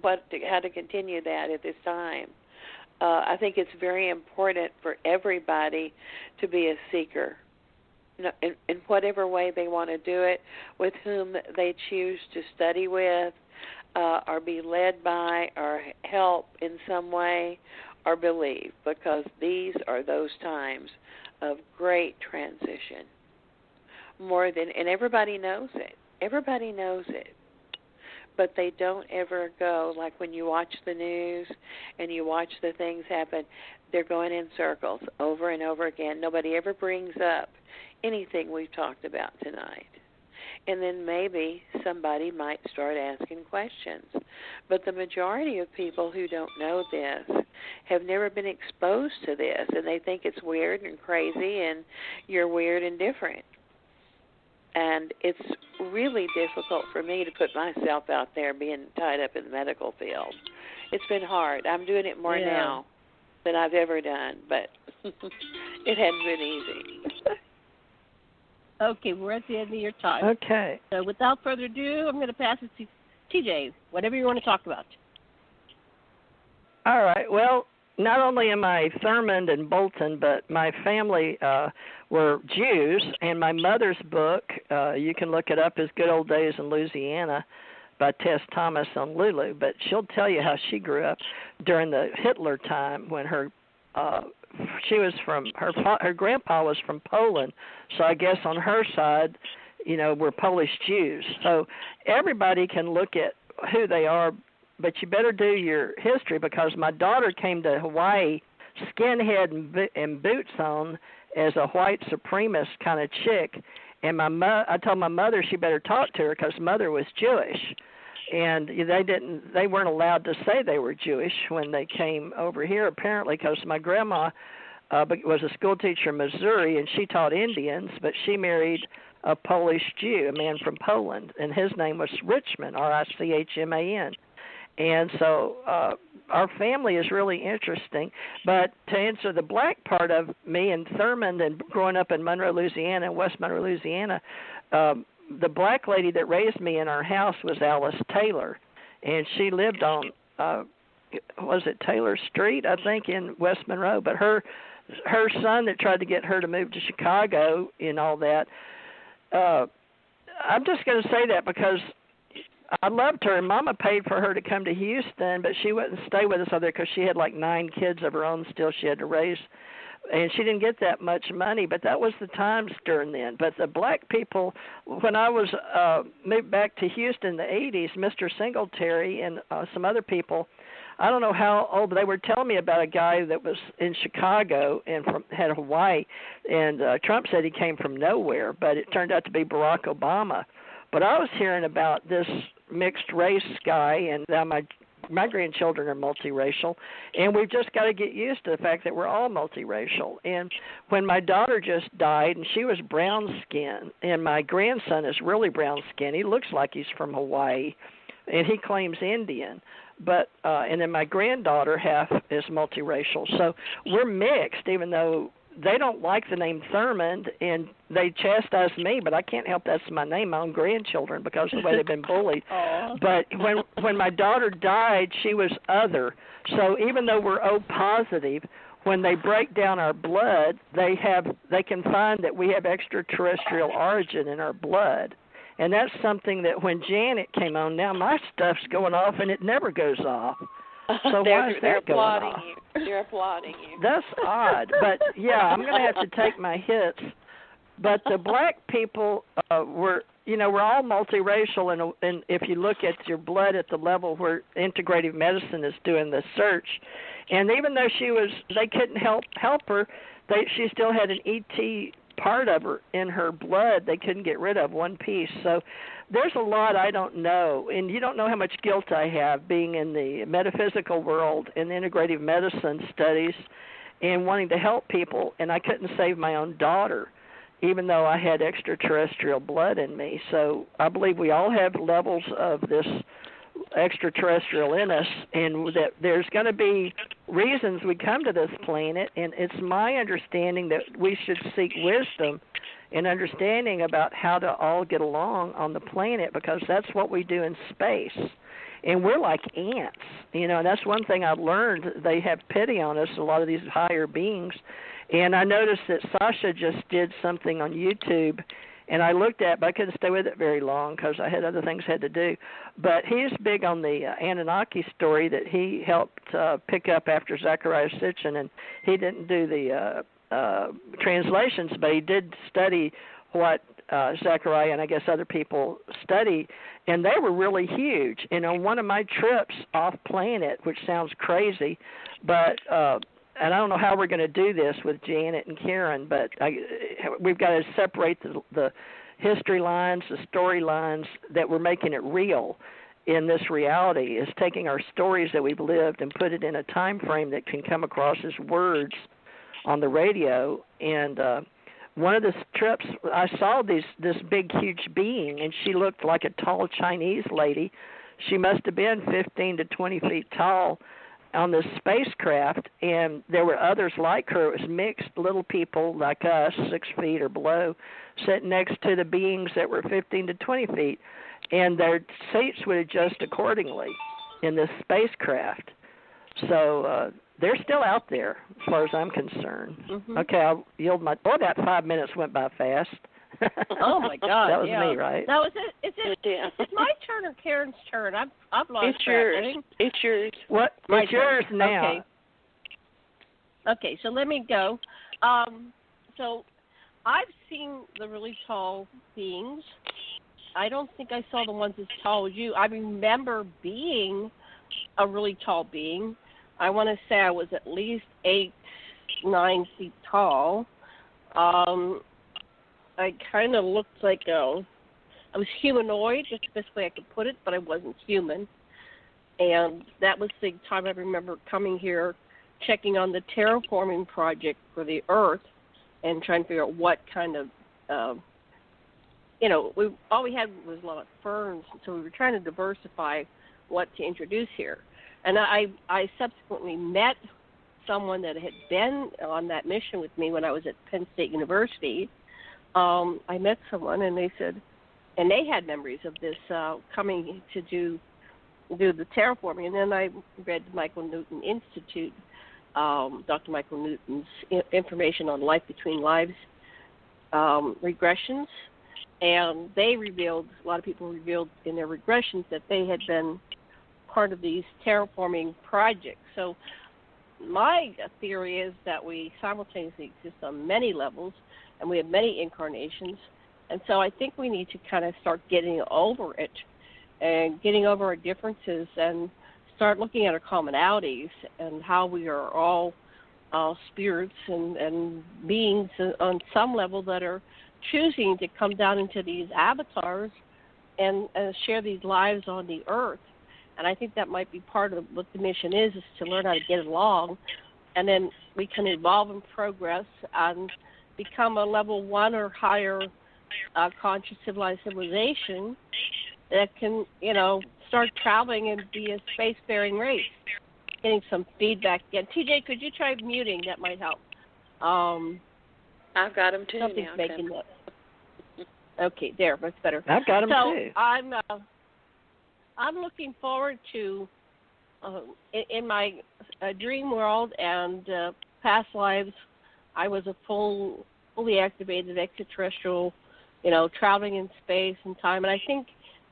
how to continue that at this time. I think it's very important for everybody to be a seeker, in whatever way they want to do it, with whom they choose to study with, or be led by, or help in some way, or believe, because these are those times of great transition. And everybody knows it. Everybody knows it. But they don't ever go, like when you watch the news and you watch the things happen, they're going in circles over and over again. Nobody ever brings up anything we've talked about tonight. And then maybe somebody might start asking questions. But the majority of people who don't know this have never been exposed to this, and they think it's weird and crazy and you're weird and different. And it's really difficult for me to put myself out there being tied up in the medical field. It's been hard. I'm doing it more now than I've ever done, but it hadn't been easy. Okay, we're at the end of your time. Okay. So without further ado, I'm going to pass it to TJ, whatever you want to talk about. All right. Well, not only am I Thurmond and Bolton, but my family were Jews, and my mother's book, you can look it up, is Good Old Days in Louisiana by Tess Thomas on Lulu, but she'll tell you how she grew up during the Hitler time when her grandpa was from Poland, so I guess on her side, we're Polish Jews. So everybody can look at who they are, but you better do your history, because my daughter came to Hawaii skinhead and boots on as a white supremacist kind of chick, and I told my mother she better talk to her because mother was Jewish, and they weren't allowed to say they were Jewish when they came over here, apparently, because my grandma was a school teacher in Missouri, and she taught Indians, but she married a Polish Jew, a man from Poland, and his name was Richman, Richman. And so our family is really interesting. But to answer the black part of me and Thurmond and growing up in Monroe, Louisiana, West Monroe, Louisiana, the black lady that raised me in our house was Alice Taylor. And she lived on, was it Taylor Street, I think, in West Monroe. But her son that tried to get her to move to Chicago and all that, I'm just going to say that because I loved her, and Mama paid for her to come to Houston, but she wouldn't stay with us over there because she had like 9 kids of her own still she had to raise, and she didn't get that much money, but that was the times during then. But the black people, when I was moved back to Houston in the 80s, Mr. Singletary and some other people, I don't know how old, but they were telling me about a guy that was in Chicago and had Hawaii, and Trump said he came from nowhere, but it turned out to be Barack Obama. But I was hearing about this mixed race guy, and now my grandchildren are multiracial, and we've just got to get used to the fact that we're all multiracial. And when my daughter just died, and she was brown skinned, and my grandson is really brown skinned, he looks like he's from Hawaii, and he claims Indian. But and then my granddaughter half is multiracial, so we're mixed, even though they don't like the name Thurmond, and they chastise me, but I can't help that's my name, my own grandchildren, because of the way they've been bullied. But when my daughter died, she was other. So even though we're O positive, when they break down our blood, they can find that we have extraterrestrial origin in our blood. And that's something that when Janet came on, now my stuff's going off, and it never goes off. So why is that going off? They're applauding you. That's odd, but yeah, I'm going to have to take my hits. But the black people we're all multiracial, and if you look at your blood at the level where integrative medicine is doing the search, and even though they couldn't help her, she still had an ET part of her in her blood they couldn't get rid of, one piece. So there's a lot I don't know, and you don't know how much guilt I have being in the metaphysical world and integrative medicine studies and wanting to help people, and I couldn't save my own daughter even though I had extraterrestrial blood in me. So I believe we all have levels of this extraterrestrial in us, and that there's going to be reasons we come to this planet, and it's my understanding that we should seek wisdom and understanding about how to all get along on the planet, because that's what we do in space. And we're like ants, and that's one thing I've learned. They have pity on us, a lot of these higher beings. And I noticed that Sasha just did something on YouTube, and I looked at it, but I couldn't stay with it very long because I had other things I had to do. But he's big on the Anunnaki story that he helped pick up after Zecharia Sitchin, and he didn't do the translations, but he did study what Zecharia and I guess other people study, and they were really huge. And on one of my trips off planet, which sounds crazy, but and I don't know how we're going to do this with Janet and Karen, but we've got to separate the history lines, the story lines, that we're making it real in this reality, is taking our stories that we've lived and put it in a time frame that can come across as words on the radio. And one of the trips, I saw this big, huge being, and she looked like a tall Chinese lady. She must have been 15 to 20 feet tall on this spacecraft, and there were others like her. It was mixed little people like us, 6 feet or below, sitting next to the beings that were 15 to 20 feet, and their seats would adjust accordingly in this spacecraft. So they're still out there, as far as I'm concerned. Mm-hmm. Okay, I'll yield my. Oh, that 5 minutes went by fast. Oh my God! That was me, right? Now is it my turn or Karen's turn? I've lost It's track. yours. It's yours. What? My it's yours turn. now. Okay, so let me go. So I've seen the really tall beings. I don't think I saw the ones as tall as you. I remember being a really tall being. I want to say I was at least 8, 9 feet tall. I kind of looked like I was humanoid, that's the best way I could put it, but I wasn't human. And that was the time I remember coming here, checking on the terraforming project for the Earth, and trying to figure out what kind of, all we had was a lot of ferns, so we were trying to diversify what to introduce here. And I subsequently met someone that had been on that mission with me when I was at Penn State University. I met someone, and they said, and they had memories of this coming to do the terraforming. And then I read the Michael Newton Institute, Dr. Michael Newton's information on life between lives regressions, and they revealed, a lot of people revealed in their regressions that they had been part of these terraforming projects. So my theory is that we simultaneously exist on many levels, and we have many incarnations. And so I think we need to kind of start getting over it and getting over our differences and start looking at our commonalities and how we are all spirits and beings on some level that are choosing to come down into these avatars and share these lives on the earth. And I think that might be part of what the mission is to learn how to get along, and then we can evolve and progress and become a level 1 or higher conscious civilized civilization that can, start traveling and be a spacefaring race. Getting some feedback again. TJ, could you try muting? That might help. I've got them too. Something's now, making that. Okay, there, that's better. I've got them too. So I'm looking forward to, in my dream world and past lives, I was a fully activated extraterrestrial, traveling in space and time. And I think,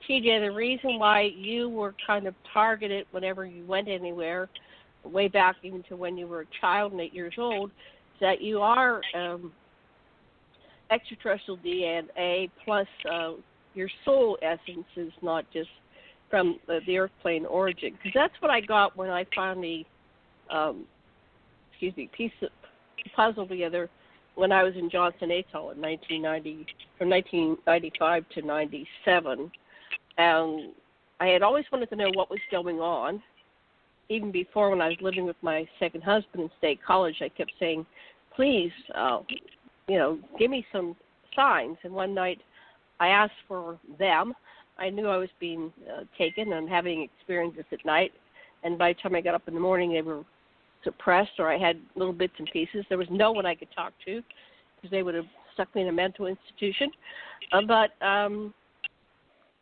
TJ, the reason why you were kind of targeted whenever you went anywhere, way back even to when you were a child and 8 years old, is that you are extraterrestrial DNA plus your soul essence is not just from the earth plane origin. Because that's what I got when I finally, piece of puzzle together when I was in Johnson Atoll in 1990, from 1995 to 97. And I had always wanted to know what was going on. Even before, when I was living with my second husband in State College, I kept saying, please, give me some signs. And one night I asked for them. I knew I was being taken and having experiences at night. And by the time I got up in the morning, they were suppressed, or I had little bits and pieces. There was no one I could talk to because they would have stuck me in a mental institution. But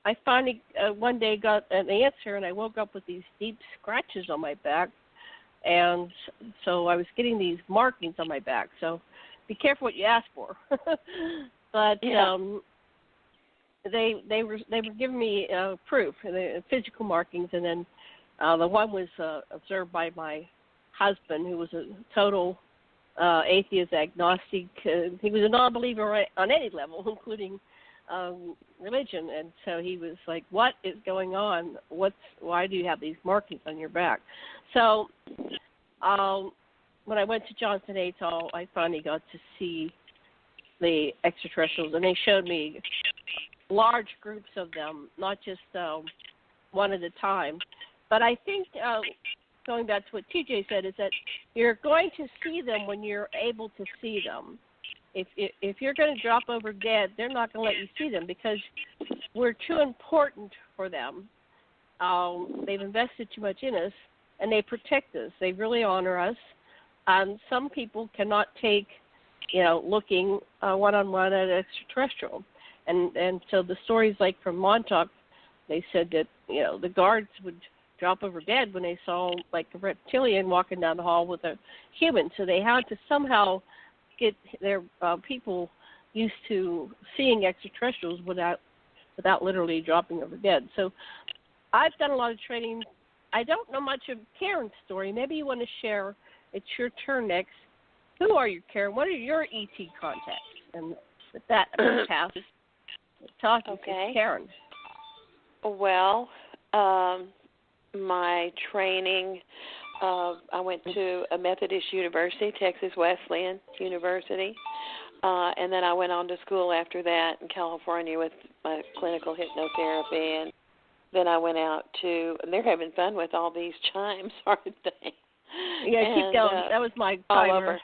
I finally one day got an answer, and I woke up with these deep scratches on my back. And so I was getting these markings on my back. So be careful what you ask for. But yeah. They were giving me proof, the physical markings, and then the one was observed by my husband, who was a total atheist, agnostic. He was a non-believer on any level, including religion, and so he was like, "What is going on? Why do you have these markings on your back?" So when I went to Johnson Atoll, I finally got to see the extraterrestrials, and they showed me large groups of them, not just one at a time. But I think, going back to what TJ said, is that you're going to see them when you're able to see them. if you're going to drop over dead, they're not going to let you see them because we're too important for them. They've invested too much in us, and they protect us. They really honor us. Some people cannot take, looking one-on-one at an extraterrestrial. And so the stories like from Montauk, they said that, the guards would drop over dead when they saw like a reptilian walking down the hall with a human. So they had to somehow get their people used to seeing extraterrestrials without literally dropping over dead. So I've done a lot of training. I don't know much of Karen's story. Maybe you want to share. It's your turn next. Who are you, Karen? What are your ET contacts? And with that, I'm going to pass talking to Karen. Well, my training, I went to a Methodist university, Texas Wesleyan University, and then I went on to school after that in California with my clinical hypnotherapy, and then I went out to, and they're having fun with all these chimes, aren't they? Yeah, keep going. That was my timer. All over.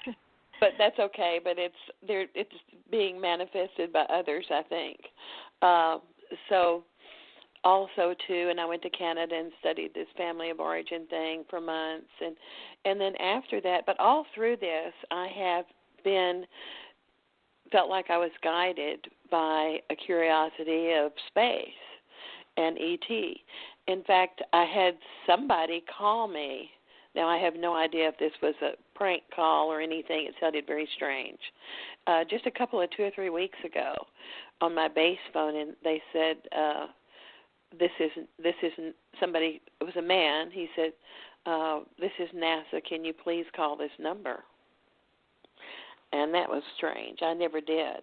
But that's okay. But it's being manifested by others, I think. So also too, and I went to Canada and studied this family of origin thing for months, and then after that. But all through this, I have felt like I was guided by a curiosity of space and ET. In fact, I had somebody call me. Now, I have no idea if this was a prank call or anything. It sounded very strange. Just a couple of 2 or 3 weeks ago on my base phone, and they said, this isn't somebody, it was a man. He said, this is NASA. Can you please call this number? And that was strange. I never did.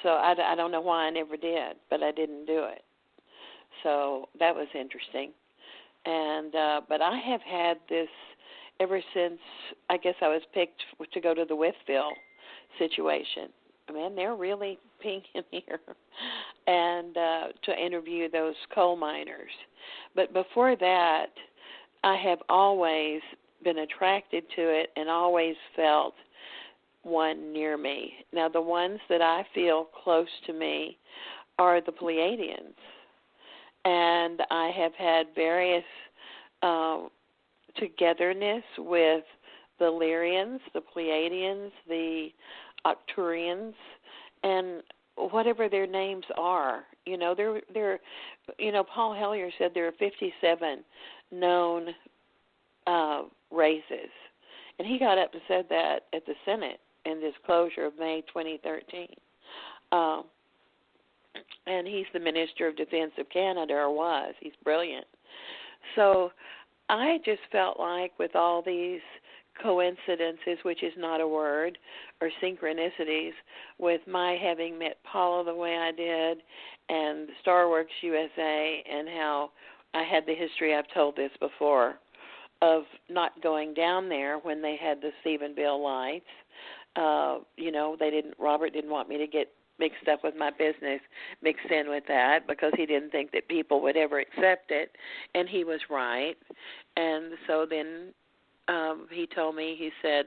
So I don't know why I never did, but I didn't do it. So that was interesting. And but I have had this ever since, I guess I was picked to go to the Withville situation. Man, they're really pink in here. And to interview those coal miners. But before that, I have always been attracted to it and always felt one near me. Now, the ones that I feel close to me are the Pleiadians. And I have had various togetherness with the Lyrians, the Pleiadians, the Arcturians, and whatever their names are. They're Paul Hellyer said there are 57 known races. And he got up and said that at the Senate in disclosure of May 2013. And he's the Minister of Defense of Canada, or was. He's brilliant. So I just felt like with all these coincidences, which is not a word, or synchronicities, with my having met Paula the way I did and StarWorks USA, and how I had the history, I've told this before, of not going down there when they had the Stephenville lights. Robert didn't want me to get mixed up with my business, mixed in with that, because he didn't think that people would ever accept it, and he was right. And so then he told me, he said,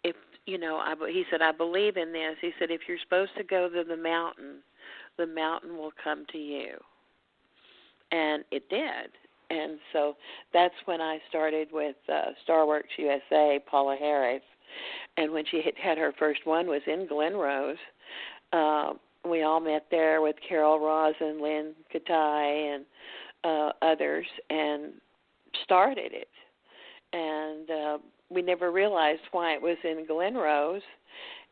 he said, I believe in this. He said, if you're supposed to go to the mountain will come to you. And it did. And so that's when I started with StarWorks USA, Paula Harris. And when she had her first one was in Glen Rose. We all met there with Carol Rosin, Lynn Katai, and others, and started it. And we never realized why it was in Glen Rose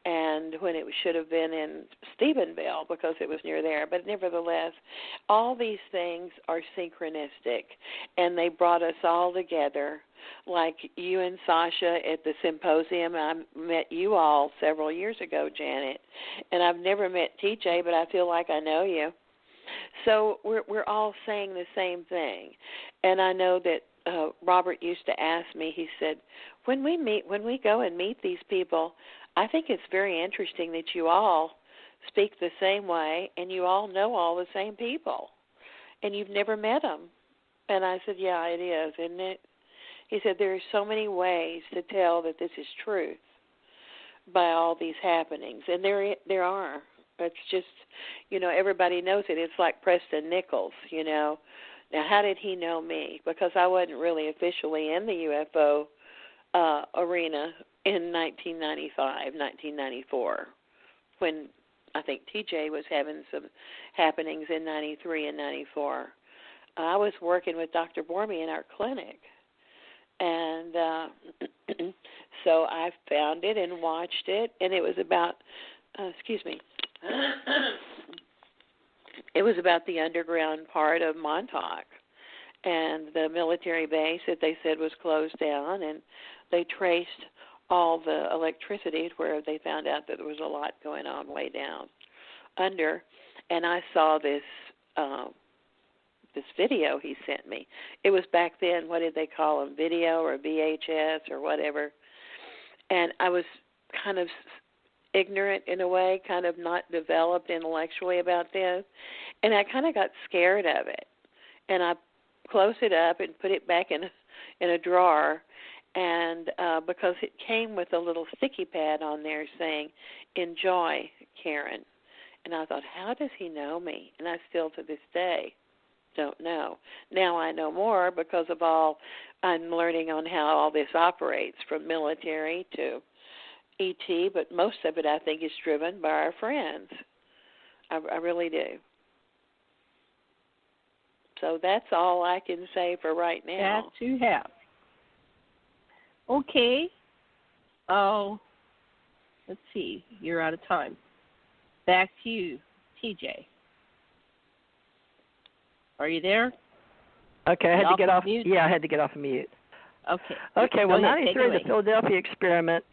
and when it should have been in Stephenville because it was near there. But nevertheless, all these things are synchronistic, and they brought us all together. Like you and Sasha at the symposium, I met you all several years ago, Janet, and I've never met TJ, but I feel like I know you. So we're all saying the same thing. And I know that Robert used to ask me, he said, when we go and meet these people, I think it's very interesting that you all speak the same way and you all know all the same people and you've never met them. And I said, yeah, it is, isn't it? He said, there are so many ways to tell that this is truth. by all these happenings, and there are. It's just, everybody knows it. It's like Preston Nichols, Now, how did he know me? Because I wasn't really officially in the UFO arena in 1995, 1994, when I think TJ was having some happenings in 93 and 94. I was working with Dr. Bormy in our clinic, and so I found it and watched it, and it was about, it was about the underground part of Montauk and the military base that they said was closed down, and they traced all the electricity where they found out that there was a lot going on way down under. And I saw this video he sent me. It was back then, what did they call them, video or VHS or whatever. And I was kind of ignorant in a way, kind of not developed intellectually about this. And I kind of got scared of it. And I closed it up and put it back in a drawer. And because it came with a little sticky pad on there saying, "Enjoy, Karen." And I thought, how does he know me? And I still to this day don't know. Now I know more because of I'm learning on how all this operates, from military to ET, but most of it I think is driven by our friends. I really do. So that's all I can say for right now. That you have. Okay. Oh, let's see. You're out of time. Back to you, TJ. Are you there? Okay, I had to get off. Mute? Yeah, I had to get off of mute. Okay. Okay, well, ahead, 93, the Philadelphia experiment.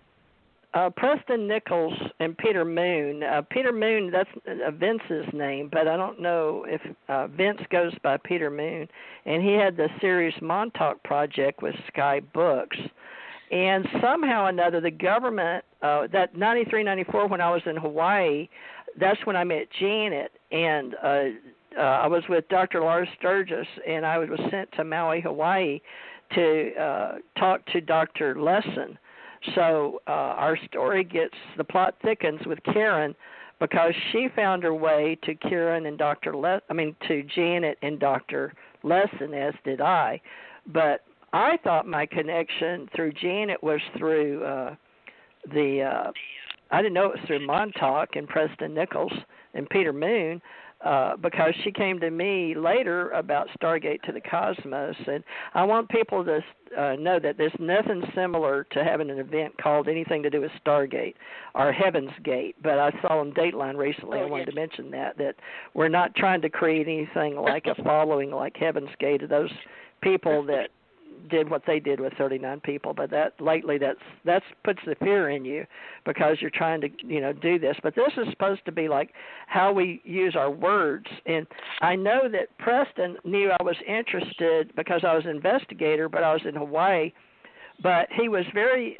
Preston Nichols and Peter Moon. Peter Moon, that's Vince's name, but I don't know if Vince goes by Peter Moon. And he had the series Montauk Project with Sky Books. And somehow or another, the government, that 93, 94, when I was in Hawaii, that's when I met Janet. And I was with Dr. Lars Sturgis, and I was sent to Maui, Hawaii, to talk to Dr. Lessin. So our story the plot thickens with Karen, because she found her way to Karen and to Janet and Dr. Lessin, as did I. But I thought my connection through Janet was through I didn't know it was through Montauk and Preston Nichols and Peter Moon, because she came to me later about Stargate to the Cosmos. And I want people to know that there's nothing similar to having an event called anything to do with Stargate or Heaven's Gate. But I saw on Dateline recently, I wanted to mention that we're not trying to create anything like a following like Heaven's Gate of those people that did what they did with 39 people, but that puts the fear in you, because you're trying to do this. But this is supposed to be like how we use our words. And I know that Preston knew I was interested because I was an investigator, but I was in Hawaii. But he was very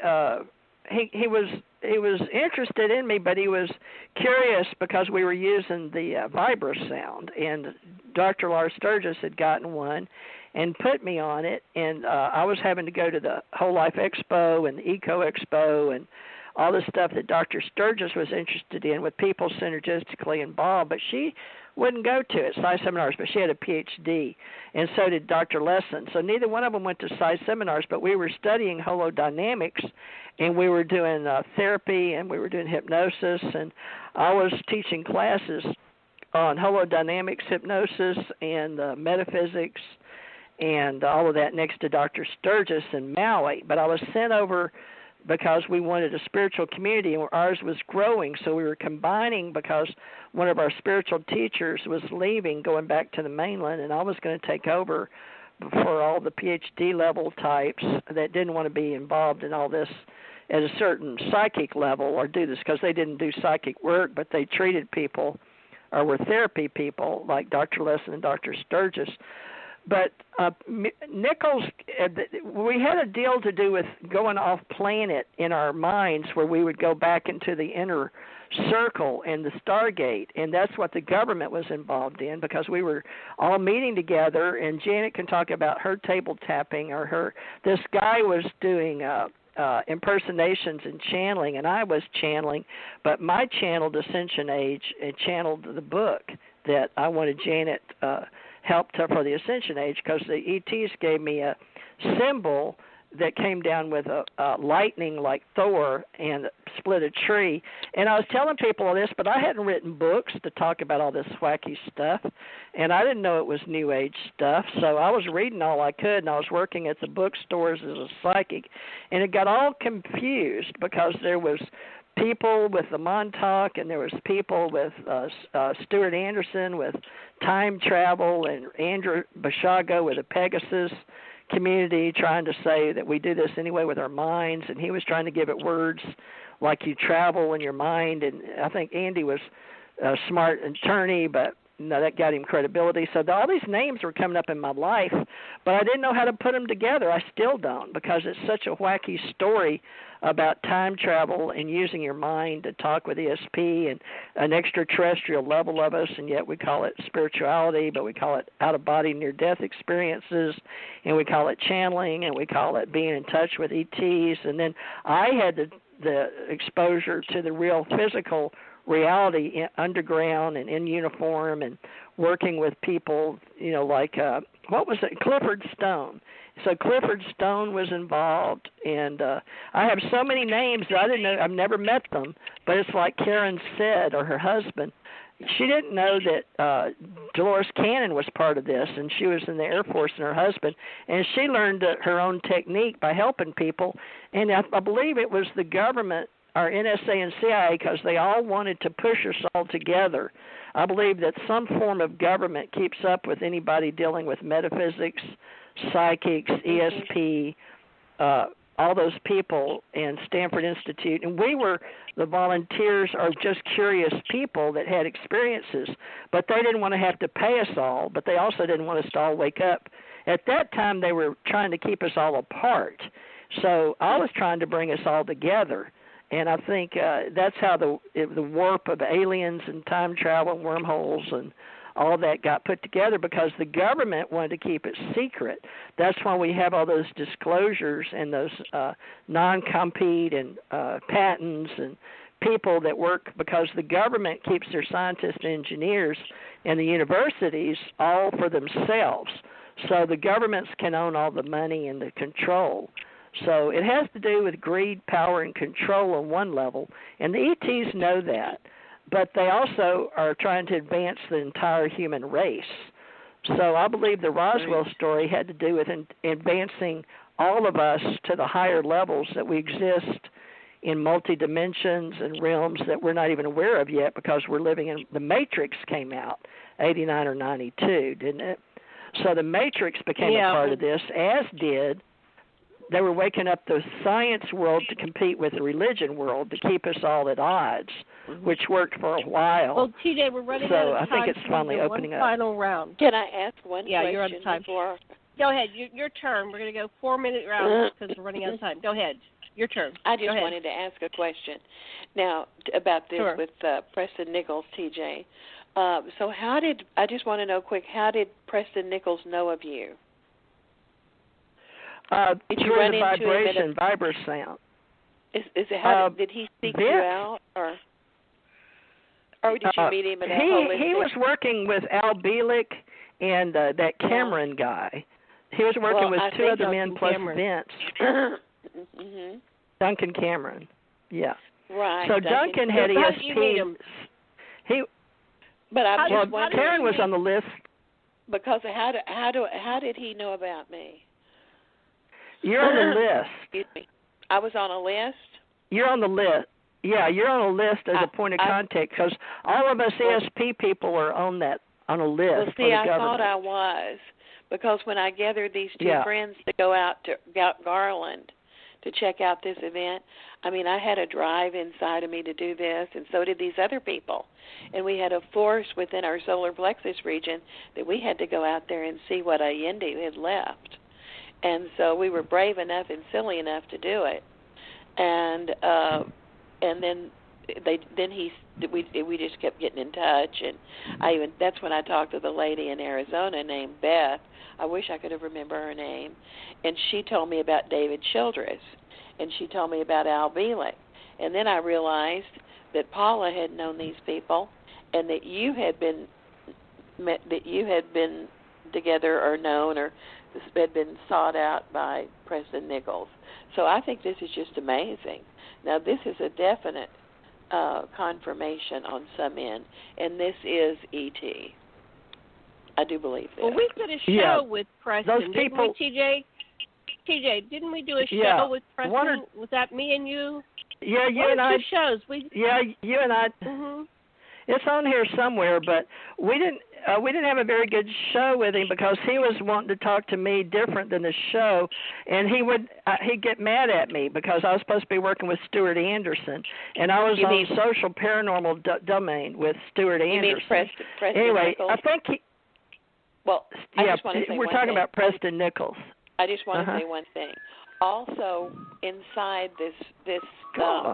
he was interested in me, but he was curious because we were using the vibrasound, and Dr. Lars Sturgis had gotten one and put me on it, and I was having to go to the Whole Life Expo and the Eco Expo and all the stuff that Dr. Sturgis was interested in with people synergistically involved, but she wouldn't go to it, Psi seminars, but she had a PhD, and so did Dr. Lessin. So neither one of them went to Psi seminars, but we were studying holodynamics, and we were doing therapy, and we were doing hypnosis, and I was teaching classes on holodynamics, hypnosis, and metaphysics, and all of that next to Dr. Sturgis in Maui. But I was sent over because we wanted a spiritual community, and ours was growing, so we were combining because one of our spiritual teachers was leaving, going back to the mainland, and I was going to take over for all the PhD level types that didn't want to be involved in all this at a certain psychic level or do this, because they didn't do psychic work, but they treated people or were therapy people like Dr. Lessin and Dr. Sturgis. But Nichols, we had a deal to do with going off planet in our minds, where we would go back into the inner circle and the Stargate, and that's what the government was involved in, because we were all meeting together. And Janet can talk about her table tapping, or this guy was doing impersonations and channeling, and I was channeling, but my channeled Ascension Age and channeled the book that I wanted Janet helped her for the Ascension Age, because the ETs gave me a symbol that came down with a lightning like Thor and split a tree. And I was telling people all this, but I hadn't written books to talk about all this wacky stuff, and I didn't know it was New Age stuff. So I was reading all I could, and I was working at the bookstores as a psychic, and it got all confused because there was people with the Montauk, and there was people with Stuart Anderson with time travel, and Andrew Bashago with the Pegasus community trying to say that we do this anyway with our minds, and he was trying to give it words like you travel in your mind, and I think Andy was a smart attorney, but no, that got him credibility. So all these names were coming up in my life, but I didn't know how to put them together. I still don't, because it's such a wacky story about time travel and using your mind to talk with ESP and an extraterrestrial level of us, and yet we call it spirituality, but we call it out-of-body near-death experiences, and we call it channeling, and we call it being in touch with ETs. And then I had the exposure to the real physical reality underground and in uniform, and working with people, like what was it, Clifford Stone. So Clifford Stone was involved, and I have so many names that I didn't know. I've never met them, but it's like Karen said, or her husband. She didn't know that Dolores Cannon was part of this, and she was in the Air Force, and her husband, and she learned her own technique by helping people. And I believe it was the government, our NSA and CIA, because they all wanted to push us all together. I believe that some form of government keeps up with anybody dealing with metaphysics, psychics, ESP, all those people, and Stanford Institute. And we were the volunteers, or just curious people that had experiences, but they didn't want to have to pay us all, but they also didn't want us to all wake up. At that time, they were trying to keep us all apart. So I was trying to bring us all together. And I think that's how the warp of aliens and time travel, wormholes, and all that got put together, because the government wanted to keep it secret. That's why we have all those disclosures and those non-compete and patents and people that work, because the government keeps their scientists and engineers and the universities all for themselves. So the governments can own all the money and the control. So it has to do with greed, power, and control on one level, and the ETs know that. But they also are trying to advance the entire human race. So I believe the Roswell story had to do with advancing all of us to the higher levels, that we exist in multi-dimensions and realms that we're not even aware of yet, because we're living in, the Matrix came out, 89 or 92, didn't it? So the Matrix became a part of this, as did, they were waking up the science world to compete with the religion world to keep us all at odds, which worked for a while. Well, TJ, we're running out of time. So I think it's finally opening up. Final round. Can I ask one question? Yeah, you're on time. Before? Go ahead. Your turn. We're going to go 4-minute rounds because we're running out of time. Go ahead. Your turn. I just wanted to ask a question now about this with Preston Nichols, TJ. So I just want to know quick, how did Preston Nichols know of you? Did you run the into vibration, vibrasound. Is it did he seek you out, or did you meet him at a holistic? He was working with Al Bielek and that Cameron guy. He was working with two other men plus Vince. Mm-hmm. Duncan Cameron. Yeah. Right. So Duncan had ESP. Karen was on the list. Because how did he know about me? You're on the list. Excuse me. I was on a list? You're on the list. Yeah, you're on a list as a point of contact, because all of us ESP people are on a list. Well, see, I thought I was, because when I gathered these two friends to go out to Garland to check out this event, I mean, I had a drive inside of me to do this, and so did these other people. And we had a force within our solar plexus region that we had to go out there and see what Allende had left. And so we were brave enough and silly enough to do it, and then we just kept getting in touch, and that's when I talked to the lady in Arizona named Beth. I wish I could have remembered her name, and she told me about David Childress, and she told me about Al Bielek. And then I realized that Paula had known these people, and that you had been together or known or had been sought out by President Nickell. So I think this is just amazing. Now, this is a definite confirmation on some end, and this is E.T. I do believe this. Well, we did a show with Preston, didn't we, TJ? TJ, didn't we do a show with Preston? Was that me and you? Yeah, you and I. Shows? Yeah, you and I. Mm-hmm. It's on here somewhere, but we didn't have a very good show with him because he was wanting to talk to me different than the show, and he'd get mad at me because I was supposed to be working with Stuart Anderson, and I was on social paranormal domain with Stuart Anderson. You mean Preston anyway, Nichols? I think he. Well, I just want to say we're talking about Preston Nichols. I just want to say one thing. Also, inside this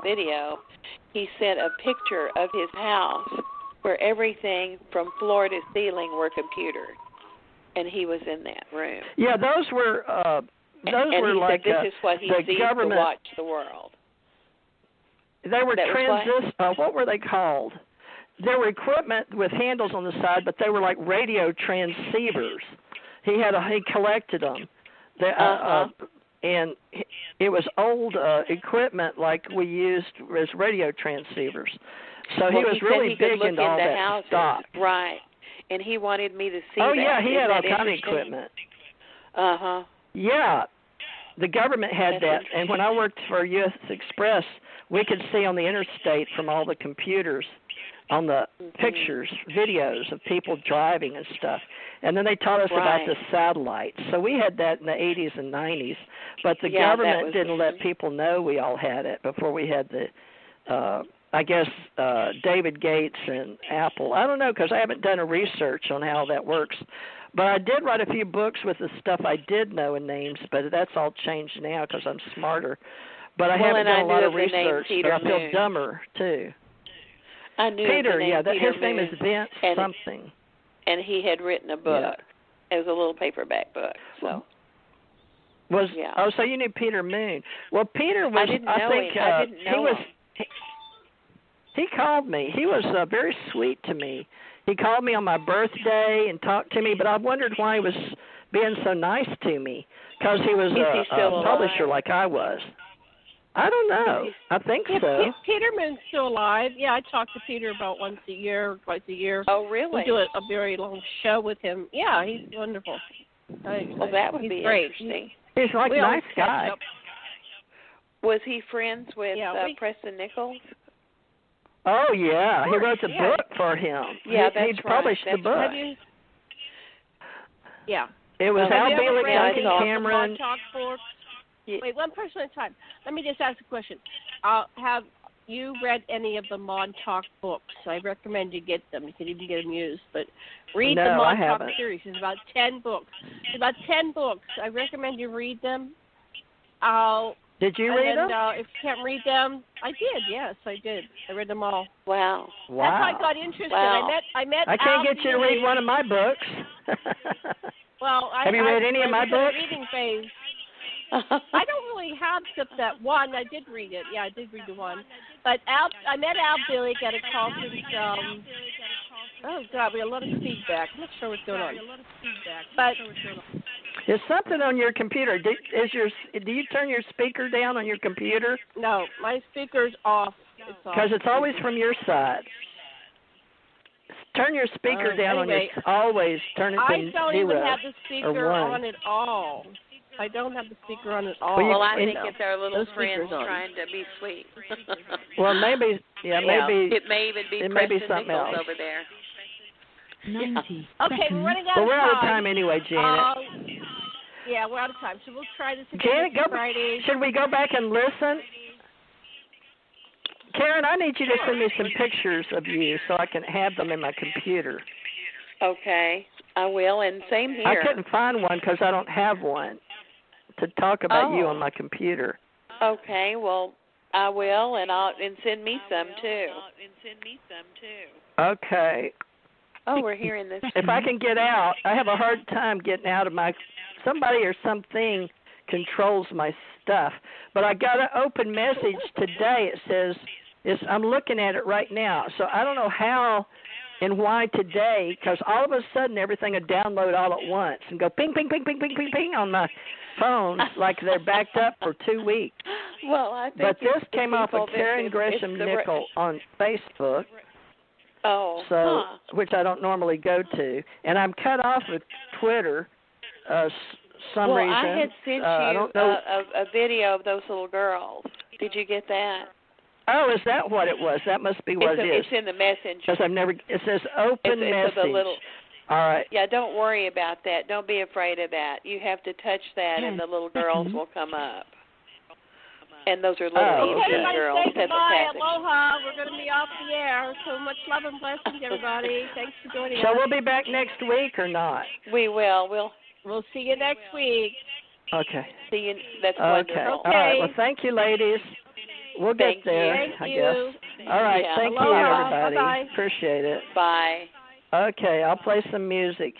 video, he sent a picture of his house where everything from floor to ceiling were computers, and he was in that room. Yeah, those were and he like said this is what he sees to watch the world. They were what were they called? There were equipment with handles on the side, but they were like radio transceivers. He collected them. And it was old equipment like we used as radio transceivers. So he was really big into all that stuff. Right. And he wanted me to see that. Oh, that. yeah, he had all kind of equipment. Uh-huh. Yeah. The government had that. And when I worked for U.S. Express, we could see on the interstate from all the computers on the pictures, videos of people driving and stuff. And then they taught us about the satellites. So we had that in the 80s and 90s, but the government didn't let people know we all had it before we had the, David Gates and Apple. I don't know because I haven't done a research on how that works. But I did write a few books with the stuff I did know and names, but that's all changed now because I'm smarter. But I haven't done a lot of research, but I feel dumber, too. I knew Peter, his name is Vince something. And he had written a book. It was a little paperback book. So so you knew Peter Moon. Well, Peter was. I didn't know him. He called me. He was very sweet to me. He called me on my birthday and talked to me, but I wondered why he was being so nice to me because he was a publisher like I was. I don't know. I think so. Peter Moon's still alive. Yeah, I talk to Peter about once a year, twice a year. Oh, really? We do a very long show with him. Yeah, he's wonderful. Well, that would be great. Interesting. He's like a nice guy. Was he friends with Preston Nichols? Oh, yeah. He wrote the book for him. Yeah, he published the book. Yeah. It was Al Bielek and Cameron. Wait, one person at a time. Let me just ask a question. Have you read any of the Montauk books? I recommend you get them. You can even get them used. But read the Montauk series. It's about 10 books. I recommend you read them. Did you read them? If you can't read them, I did. Yes, I did. I read them all. Wow. That's how I got interested. Wow. I met. I can't get you to read one of my books. Well, have you read any of my books? Reading phase. I don't really have except that one. I did read it. Yeah, I did read the one. But I met Al Bielek at a conference. Oh, God, we have a lot of feedback. I'm not sure what's going on. But there's something on your computer. Do you turn your speaker down on your computer? No, my speaker's off. Because it's always from your side. Turn your speaker down on your. Always turn it to 0 I don't even have the speaker on at all. I don't have the speaker on at all. Well, I think it's our little friends trying to be sweet. Well, maybe, maybe. It may even be something else over there. 90 Okay, we're running out of time. Well, we're out of time anyway, Janet. Yeah, we're out of time, so we'll try this again Janet, Friday. Should we go back and listen? Karen, I need you to send me some pictures of you so I can have them in my computer. Okay, I will, and same here. I couldn't find one because I don't have one to talk about you on my computer. Okay, well, I will, and send me some too. Okay. Oh, we're hearing this. If I can get out, I have a hard time getting out of somebody or something controls my stuff. But I got an open message today. It says, I'm looking at it right now. So I don't know how and why today, because all of a sudden everything would download all at once and go ping, ping, ping, ping, ping, ping, ping on my phone like they're backed up for 2 weeks. Well, I think but this came off of Karen Gresham Nickell on Facebook. Oh, so which I don't normally go to, and I'm cut off of Twitter. Some well, reason. I had sent you I don't know. a video of those little girls. Did you get that? Oh, is that what it was? That must be what it is. It's in the messenger. Because I've never. It says open message. The little, all right. Yeah, don't worry about that. Don't be afraid of that. You have to touch that, and the little girls will come up. And those are little okay. girls. Say goodbye. Aloha. We're going to be off the air. So much love and blessings, everybody. Thanks for joining us. So we'll be back next week or not? We will. We'll see you next week. Okay. See you. That's wonderful. Okay. All right. Well, thank you, ladies. We'll get there, I guess. All right. Yeah. Thank Aloha. you, everybody. Bye-bye. Appreciate it. Bye. Okay. I'll play some music.